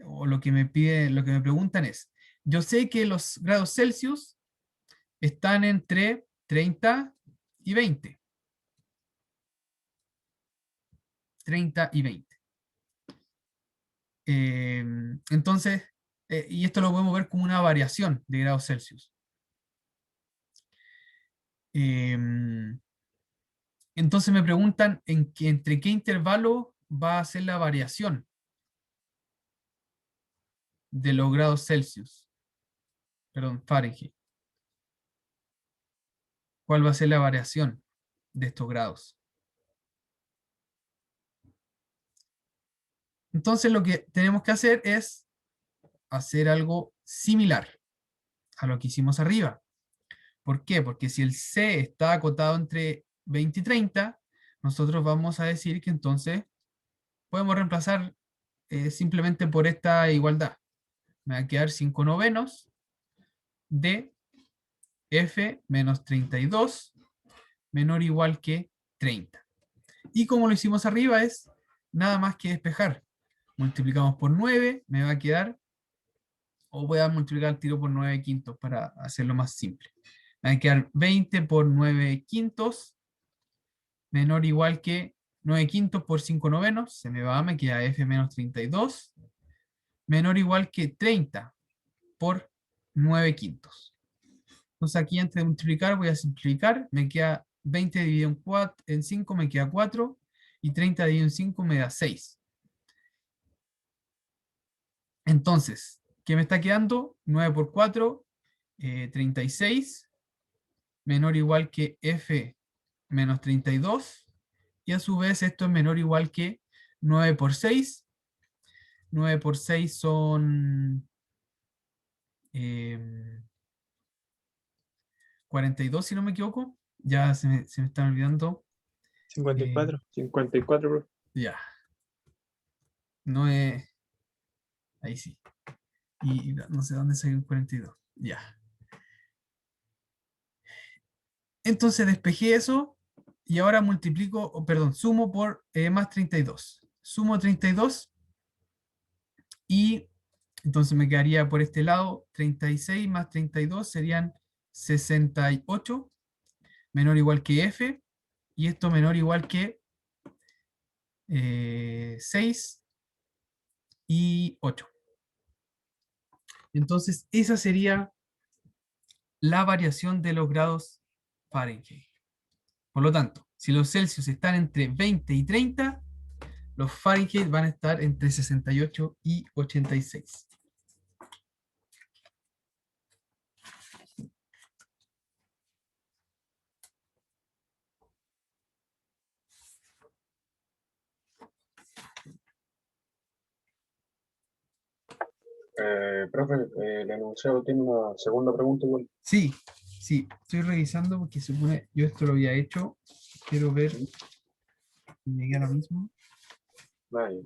o lo que me piden, lo que me preguntan es, yo sé que los grados Celsius están entre 30 y 20. 30 y 20. Entonces, y esto lo podemos ver como una variación de grados Celsius. Entonces me preguntan entre qué intervalo va a ser la variación de los grados Celsius. Perdón, Fahrenheit. ¿Cuál va a ser la variación de estos grados? Entonces lo que tenemos que hacer es hacer algo similar a lo que hicimos arriba. ¿Por qué? Porque si el C está acotado entre 20 y 30, nosotros vamos a decir que entonces podemos reemplazar simplemente por esta igualdad. Me va a quedar 5 novenos de F menos 32 menor o igual que 30. Y como lo hicimos arriba es nada más que despejar. Multiplicamos por 9, me va a quedar, o voy a multiplicar el tiro por 9 quintos para hacerlo más simple. Me va a quedar 20 por 9 quintos menor o igual que 9 quintos por 5 novenos, se me va, me queda F menos 32, menor o igual que 30 por 9 quintos. Entonces aquí antes de multiplicar voy a simplificar, me queda 20 dividido en 5 me queda 4, y 30 dividido en 5 me da 6. Entonces, ¿qué me está quedando? 9 por 4, 36, menor o igual que F menos 32, y a su vez esto es menor o igual que 9 por 6. 9 por 6 son 42, si no me equivoco. Ya se me están olvidando. 54. 54, profe. Ya. No es... Ahí sí. Y no sé dónde salió el 42. Ya. Entonces despejé eso y ahora multiplico, perdón, sumo por más 32. Sumo 32 y entonces me quedaría por este lado 36 más 32 serían 68, menor o igual que F, y esto menor o igual que 6 y 8. Entonces esa sería la variación de los grados Fahrenheit. Por lo tanto, si los Celsius están entre 20 y 30, los Fahrenheit van a estar entre 68 y 86. Profe, el enunciado tiene una segunda pregunta igual. Sí, sí, estoy revisando porque supone, yo esto lo había hecho, quiero ver si llegué a lo mismo. Vale.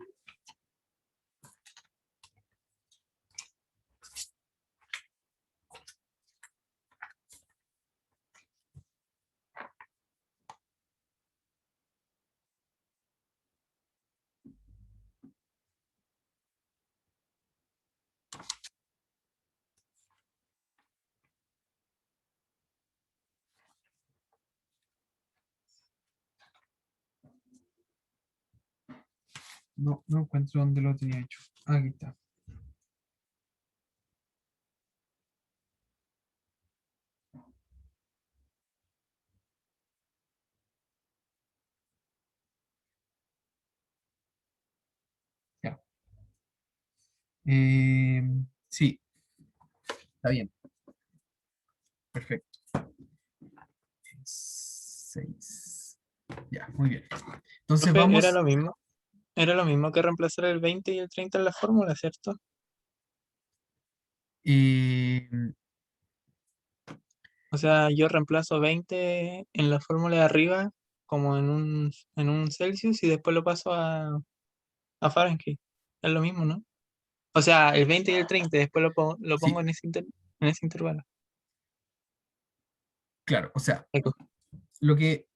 No, no encuentro dónde lo tenía hecho. Aquí está. Ya. Sí, está bien. Perfecto. 6. Ya, muy bien. Entonces Profe, vamos. ¿era lo mismo? Era lo mismo que reemplazar el 20 y el 30 en la fórmula, ¿cierto? Y O sea, yo reemplazo 20 en la fórmula de arriba como en un Celsius y después lo paso a Fahrenheit. Es lo mismo, ¿no? O sea, el 20 y el 30, después lo pongo sí, en ese intervalo. claro, o sea, Eco. lo que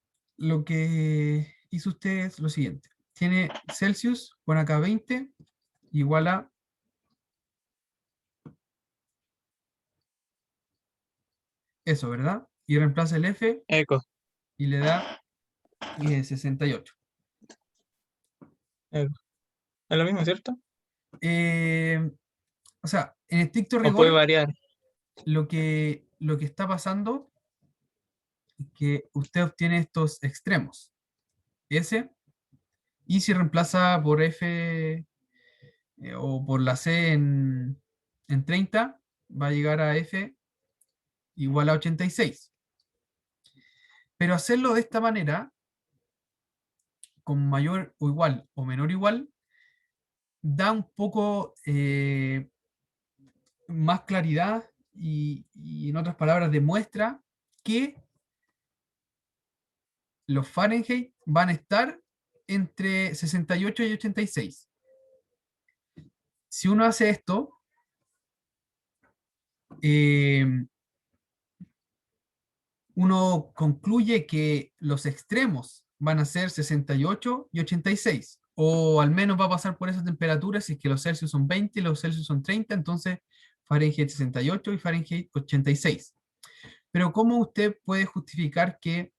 hizo usted es lo siguiente. Tiene Celsius, pone acá 20, igual a eso, ¿verdad? Y reemplaza el F Eco. y le da 68. Eco. Es lo mismo, ¿cierto? Eh, o sea, en estricto O puede rigor, variar. lo que está pasando es que usted obtiene estos extremos, S, y si reemplaza por F o por la C en 30, va a llegar a F igual a 86. Pero hacerlo de esta manera, con mayor o igual o menor igual, da un poco más claridad y en otras palabras demuestra que los Fahrenheit van a estar entre 68 y 86. Si uno hace esto, eh, uno concluye que los extremos van a ser 68 y 86, o al menos va a pasar por esa temperatura. Si es que los Celsius son 20 y los Celsius son 30, entonces Fahrenheit 68 y Fahrenheit 86. Pero ¿cómo usted puede justificar que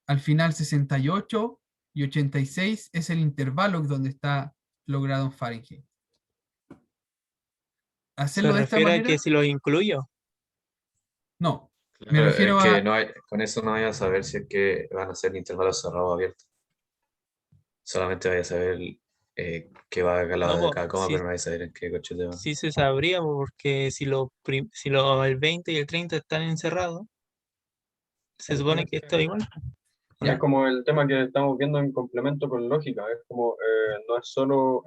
al final 68 y 86 es el intervalo donde está logrado en Fahrenheit? Se Hacerlo de esta refiere a que manera, si los incluyo. no. Me Claro, es refiero que a, no hay, con eso no vayas a saber si es que van a ser intervalos cerrados o abiertos. Solamente vayas a saber qué va a No, lado de po, cada coma, sí, pero no vayas a saber en qué coche te va. sí se sabría, po, porque el 20 y el 30 están encerrados, se supone que esto es igual. Es ya, como el tema que estamos viendo en complemento con lógica, es como no es solo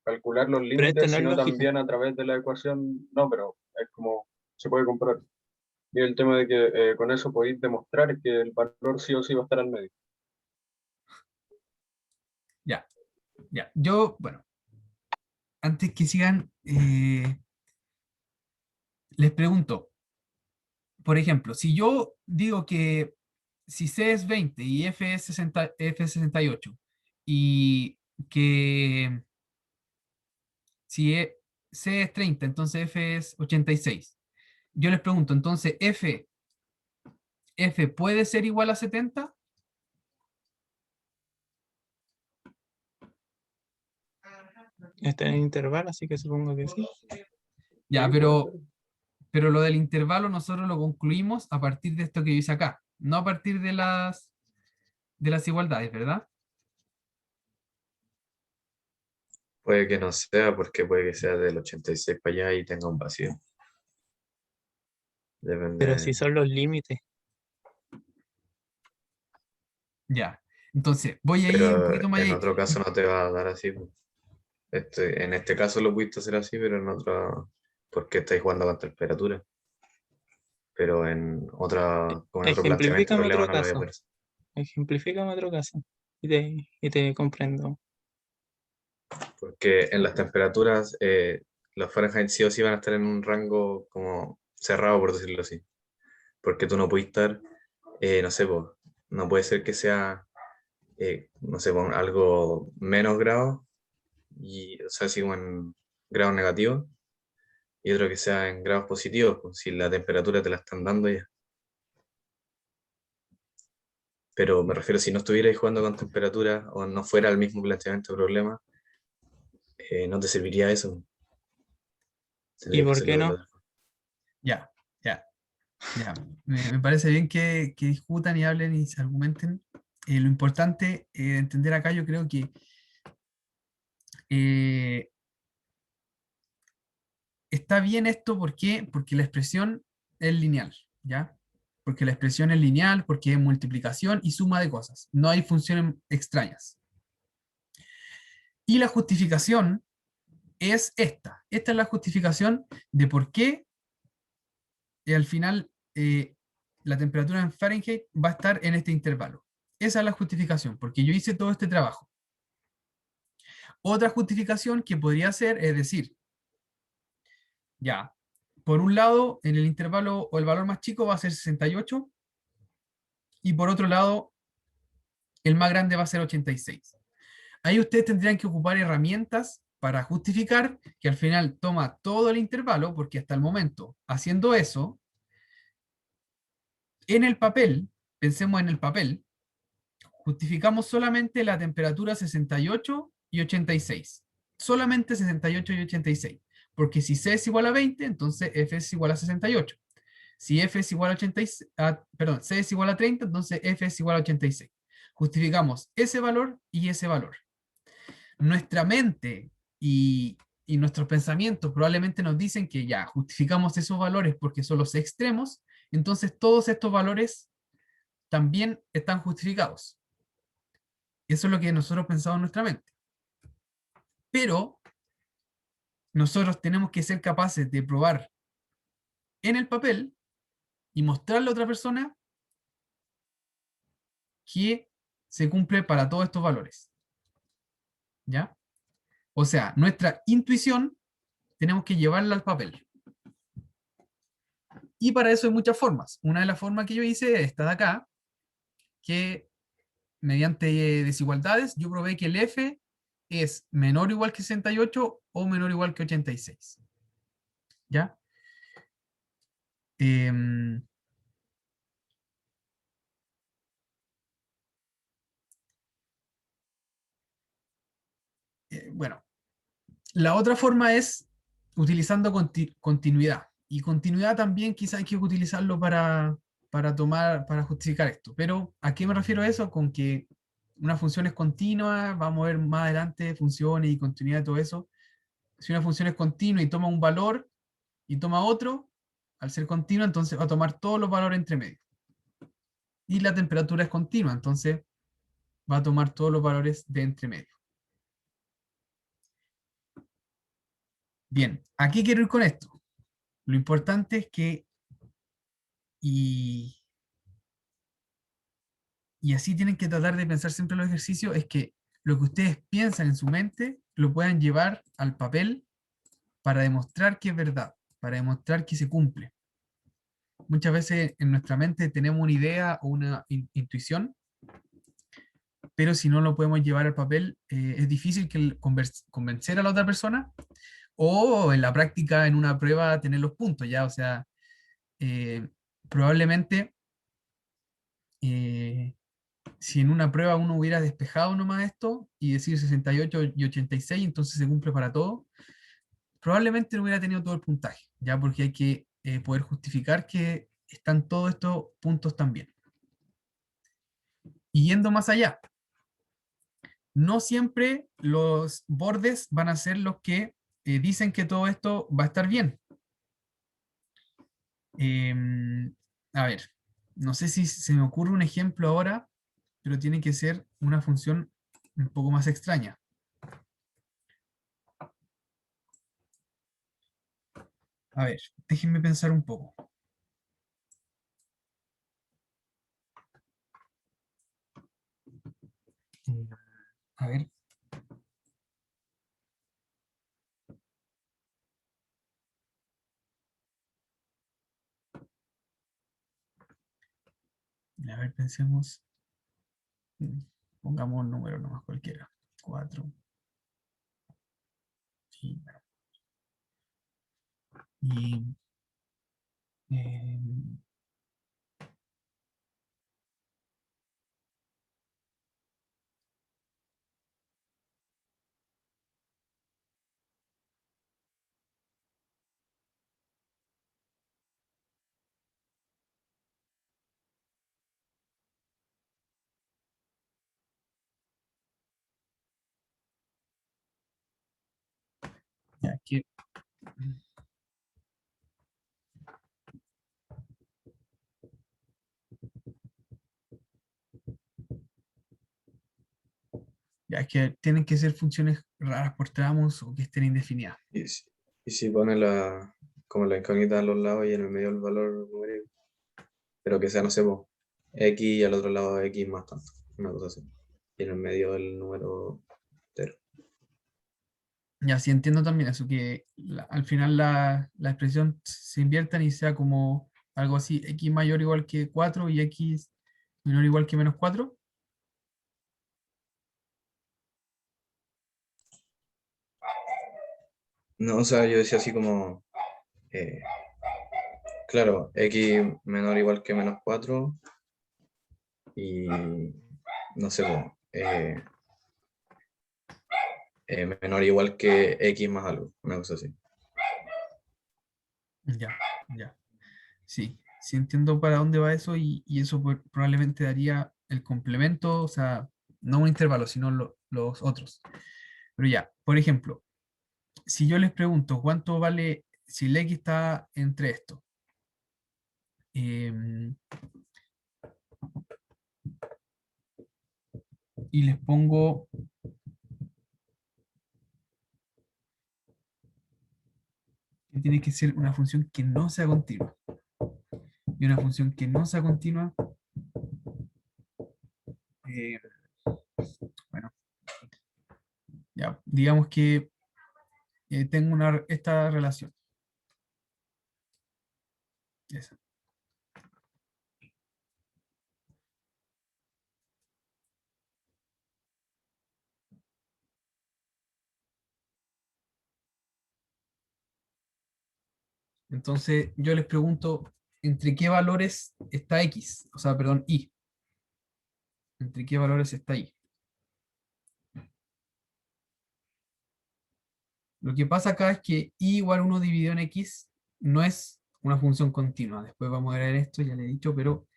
calcular los Pero esto límites, no es sino lógica. también a través de la ecuación, no, pero es como se puede comparar. Y el tema de que con eso podéis demostrar que el valor sí o sí va a estar al medio. ya, ya. Yo, bueno, antes que sigan, les pregunto, por ejemplo, si yo digo que si C es 20 y F es 60, F es 68, y que si C es 30, entonces F es 86. Yo les pregunto, entonces, F puede ser igual a 70? Está en intervalo, así que supongo que sí. Ya, Sí, puede ser. pero lo del intervalo nosotros lo concluimos a partir de esto que dice acá, no a partir de las igualdades, ¿verdad? Puede que no sea, porque puede que sea del 86 para allá y tenga un vacío. Pero si Depende. son los límites. Ya. Entonces, voy a ir un Pero poquito más en allá. otro caso no te va a dar así. En este caso lo pudiste hacer así, pero en otro, porque estáis jugando con temperatura. Pero con otro planteamiento de Ejemplifícame problema otro no lo voy a caso. poder hacer. Ejemplifícame otro caso. Y te comprendo. Porque en las temperaturas, los Fahrenheit sí o sí van a estar en un rango como cerrado, por decirlo así. Porque tú no puedes estar, no sé, po, no puede ser que sea, no sé, po, algo menos grado, o sea, así como en grados negativos, y otro que sea en grados positivos, pues, si la temperatura te la están dando ya. Pero me refiero, si no estuvierais jugando con temperatura o no fuera el mismo planteamiento de problema, no te serviría eso. ¿Y Tendrías que por qué hacerlo de la no? otra forma. Ya, ya, ya. Me parece bien que discutan y hablen y se argumenten. Lo importante de entender acá, yo creo que eh, está bien esto, ¿por qué? Porque la expresión es lineal, ¿ya? Porque la expresión es lineal, porque es multiplicación y suma de cosas. No hay funciones extrañas. Y la justificación es esta. Esta es la justificación de por qué al final la temperatura en Fahrenheit va a estar en este intervalo. Esa es la justificación, porque yo hice todo este trabajo. Otra justificación que podría ser es decir, ya, por un lado, en el intervalo o el valor más chico va a ser 68, y por otro lado, el más grande va a ser 86. Ahí ustedes tendrían que ocupar herramientas para justificar que al final toma todo el intervalo, porque hasta el momento, haciendo eso, en el papel, pensemos en el papel, justificamos solamente la temperatura 68 y 86. Solamente 68 y 86. Porque si C es igual a 20, entonces F es igual a 68. Si F es igual a 86, perdón, C es igual a 30, entonces F es igual a 86. Justificamos ese valor y ese valor. Nuestra mente y nuestros pensamientos probablemente nos dicen que ya justificamos esos valores porque son los extremos, entonces todos estos valores también están justificados. Eso es lo que nosotros pensamos en nuestra mente. Pero nosotros tenemos que ser capaces de probar en el papel y mostrarle a otra persona que se cumple para todos estos valores. ¿Ya? O sea, nuestra intuición tenemos que llevarla al papel. Y para eso hay muchas formas. Una de las formas que yo hice es esta de acá, que mediante desigualdades yo probé que el F es menor o igual que 68 o menor o igual que 86. ¿Ya? Bueno, la otra forma es utilizando continuidad. Y continuidad también quizá hay que utilizarlo para justificar esto. Pero ¿a qué me refiero a eso? Con que una función es continua, vamos a ver más adelante funciones y continuidad y todo eso. Si una función es continua y toma un valor y toma otro, al ser continua, entonces va a tomar todos los valores entre medio. Y la temperatura es continua, entonces va a tomar todos los valores de entre medio. Bien, ¿a qué quiero ir con esto? Lo importante es que, y, y así tienen que tratar de pensar siempre los ejercicios, es que lo que ustedes piensan en su mente lo puedan llevar al papel para demostrar que es verdad, para demostrar que se cumple. Muchas veces en nuestra mente tenemos una idea o una intuición, pero si no lo podemos llevar al papel, es difícil que convencer a la otra persona o en la práctica, en una prueba, tener los puntos, ¿ya? O sea, probablemente si en una prueba uno hubiera despejado nomás esto y decir 68 y 86, entonces se cumple para todo, probablemente no hubiera tenido todo el puntaje, ya porque hay que poder justificar que están todos estos puntos también. Y yendo más allá, no siempre los bordes van a ser los que dicen que todo esto va a estar bien. A ver, no sé si se me ocurre un ejemplo ahora, pero tiene que ser una función un poco más extraña. A ver, déjenme pensar un poco. A ver. A ver, pensemos. Pongamos un número nomás cualquiera. 4. Y, y, eh, ya, aquí. Ya es que tienen que ser funciones raras por tramos o que estén indefinidas. Y si pone como la incógnita a los lados y en el medio el valor numérico, pero que sea, no sé, po, X y al otro lado X más tanto, una cosa así. Y en el medio el número entero. Y así entiendo también eso, que al final la expresión se inviertan y sea como algo así, X mayor o igual que 4 y X menor o igual que menos 4. No, o sea, yo decía así como, eh, claro, X menor o igual que menos 4 y no sé, po, menor o igual que X más algo, una cosa así. Ya, ya. Sí, sí entiendo para dónde va eso y eso probablemente daría el complemento, o sea, no un intervalo, sino los otros. Pero ya, por ejemplo, si yo les pregunto cuánto vale si el X está entre esto, em, y les pongo que tiene que ser una función que no sea continua. Y una función que no sea continua, eh, bueno, ya, digamos que tengo esta relación. Esa. Entonces yo les pregunto, ¿entre qué valores está X? O sea, perdón, Y. ¿Entre qué valores está Y? Lo que pasa acá es que Y igual 1 dividido en X no es una función continua. Después vamos a ver esto, ya le he dicho, pero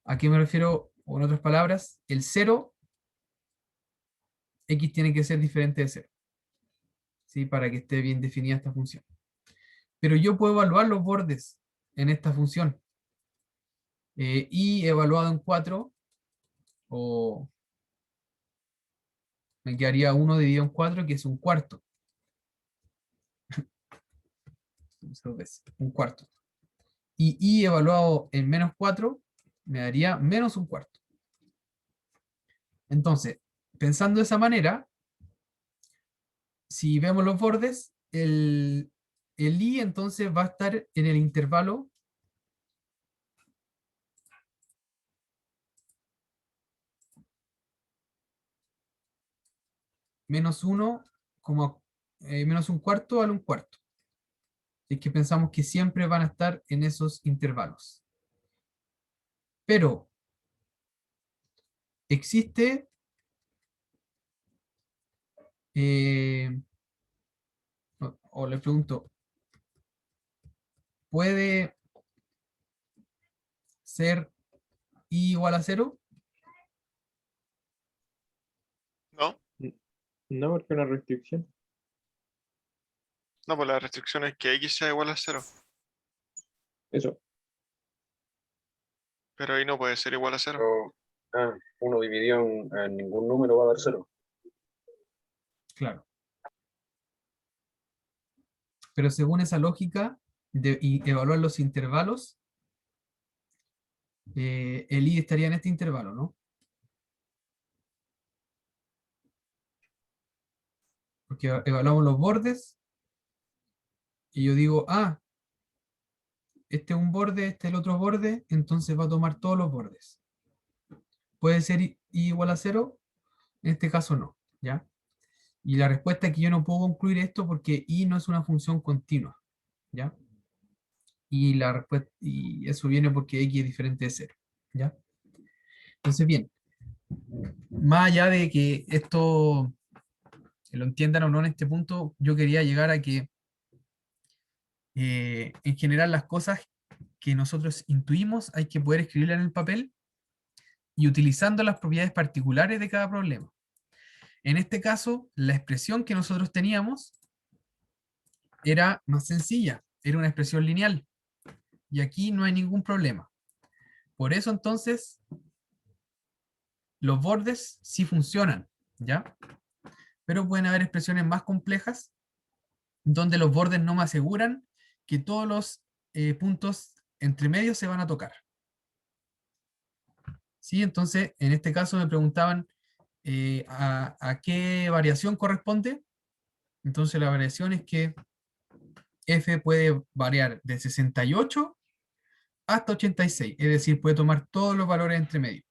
¿a qué me refiero? O en otras palabras, el 0, X tiene que ser diferente de 0, ¿sí? Para que esté bien definida esta función. Pero yo puedo evaluar los bordes en esta función. Y evaluado en 4, o me quedaría 1 dividido en 4, que es un cuarto. Un cuarto. Y evaluado en menos 4, me daría menos un cuarto. Entonces, pensando de esa manera, si vemos los bordes, el I entonces va a estar en el intervalo menos 1, como menos un cuarto al un cuarto. Es que pensamos que siempre van a estar en esos intervalos. Pero existe o le pregunto, ¿puede ser I igual a 0? ¿No? No, porque una restricción. No, pues la restricción es que X sea igual a 0, Eso. pero ahí no puede ser igual a 0. Pero, 1 dividido en ningún número va a dar 0. Claro. Pero según esa lógica de evaluar los intervalos, el I estaría en este intervalo, ¿no? Porque evaluamos los bordes y yo digo, este es un borde, este es el otro borde, entonces va a tomar todos los bordes. ¿Puede ser I igual a 0? En este caso no, ¿ya? Y la respuesta es que yo no puedo concluir esto porque I no es una función continua, ¿ya? Y la respuesta, y eso viene porque X es diferente de 0, ¿ya? Entonces, bien, más allá de que esto lo entiendan o no en este punto, yo quería llegar a que en general las cosas que nosotros intuimos hay que poder escribirlas en el papel y utilizando las propiedades particulares de cada problema. En este caso, la expresión que nosotros teníamos era más sencilla, era una expresión lineal. Y aquí no hay ningún problema. Por eso entonces, los bordes sí funcionan. ¿ya? Pero pueden haber expresiones más complejas donde los bordes no me aseguran que todos los puntos entre medios se van a tocar. ¿Sí? Entonces, en este caso me preguntaban a qué variación corresponde. Entonces la variación es que f puede variar de 68 hasta 86, es decir, puede tomar todos los valores entre medio.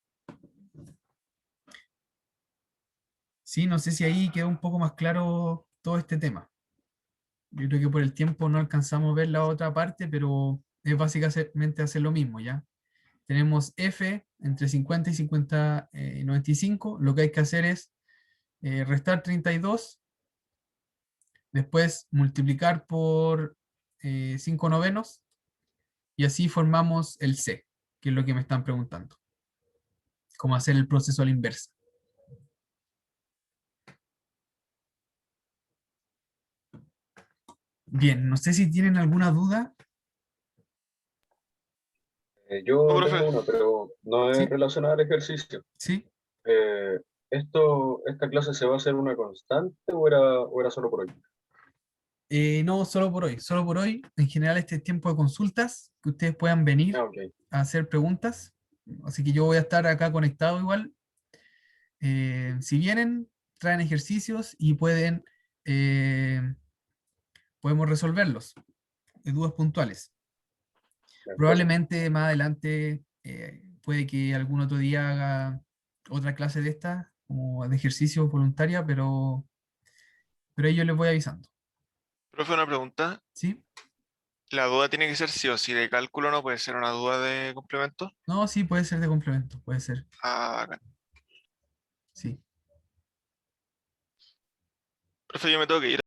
Sí, no sé si ahí quedó un poco más claro todo este tema. Yo creo que por el tiempo no alcanzamos a ver la otra parte, pero es básicamente hacer lo mismo, ¿ya? Tenemos f entre 50 y 50, 95. Lo que hay que hacer es restar 32, después multiplicar por 5 novenos, y así formamos el c, que es lo que me están preguntando. Cómo hacer el proceso a la inversa. Bien, no sé si tienen alguna duda. Yo No, tengo profe. una, pero no es Sí. relacionada al ejercicio. ¿Sí? ¿Esta clase se va a hacer una constante o era solo por hoy? No, solo por hoy. Solo por hoy. En general, este es tiempo de consultas, que ustedes puedan venir Ah, ok. a hacer preguntas. Así que yo voy a estar acá conectado igual. Si vienen, traen ejercicios y podemos resolverlos, de dudas puntuales. Gracias. Probablemente más adelante puede que algún otro día haga otra clase de esta, como de ejercicio voluntaria, pero ahí yo les voy avisando. Profe, una pregunta. ¿Sí? ¿La duda tiene que ser sí o sí de cálculo, no puede ser una duda de complemento? No, sí, puede ser de complemento, puede ser. Ah, bacán. Sí. Profe, yo me tengo que ir.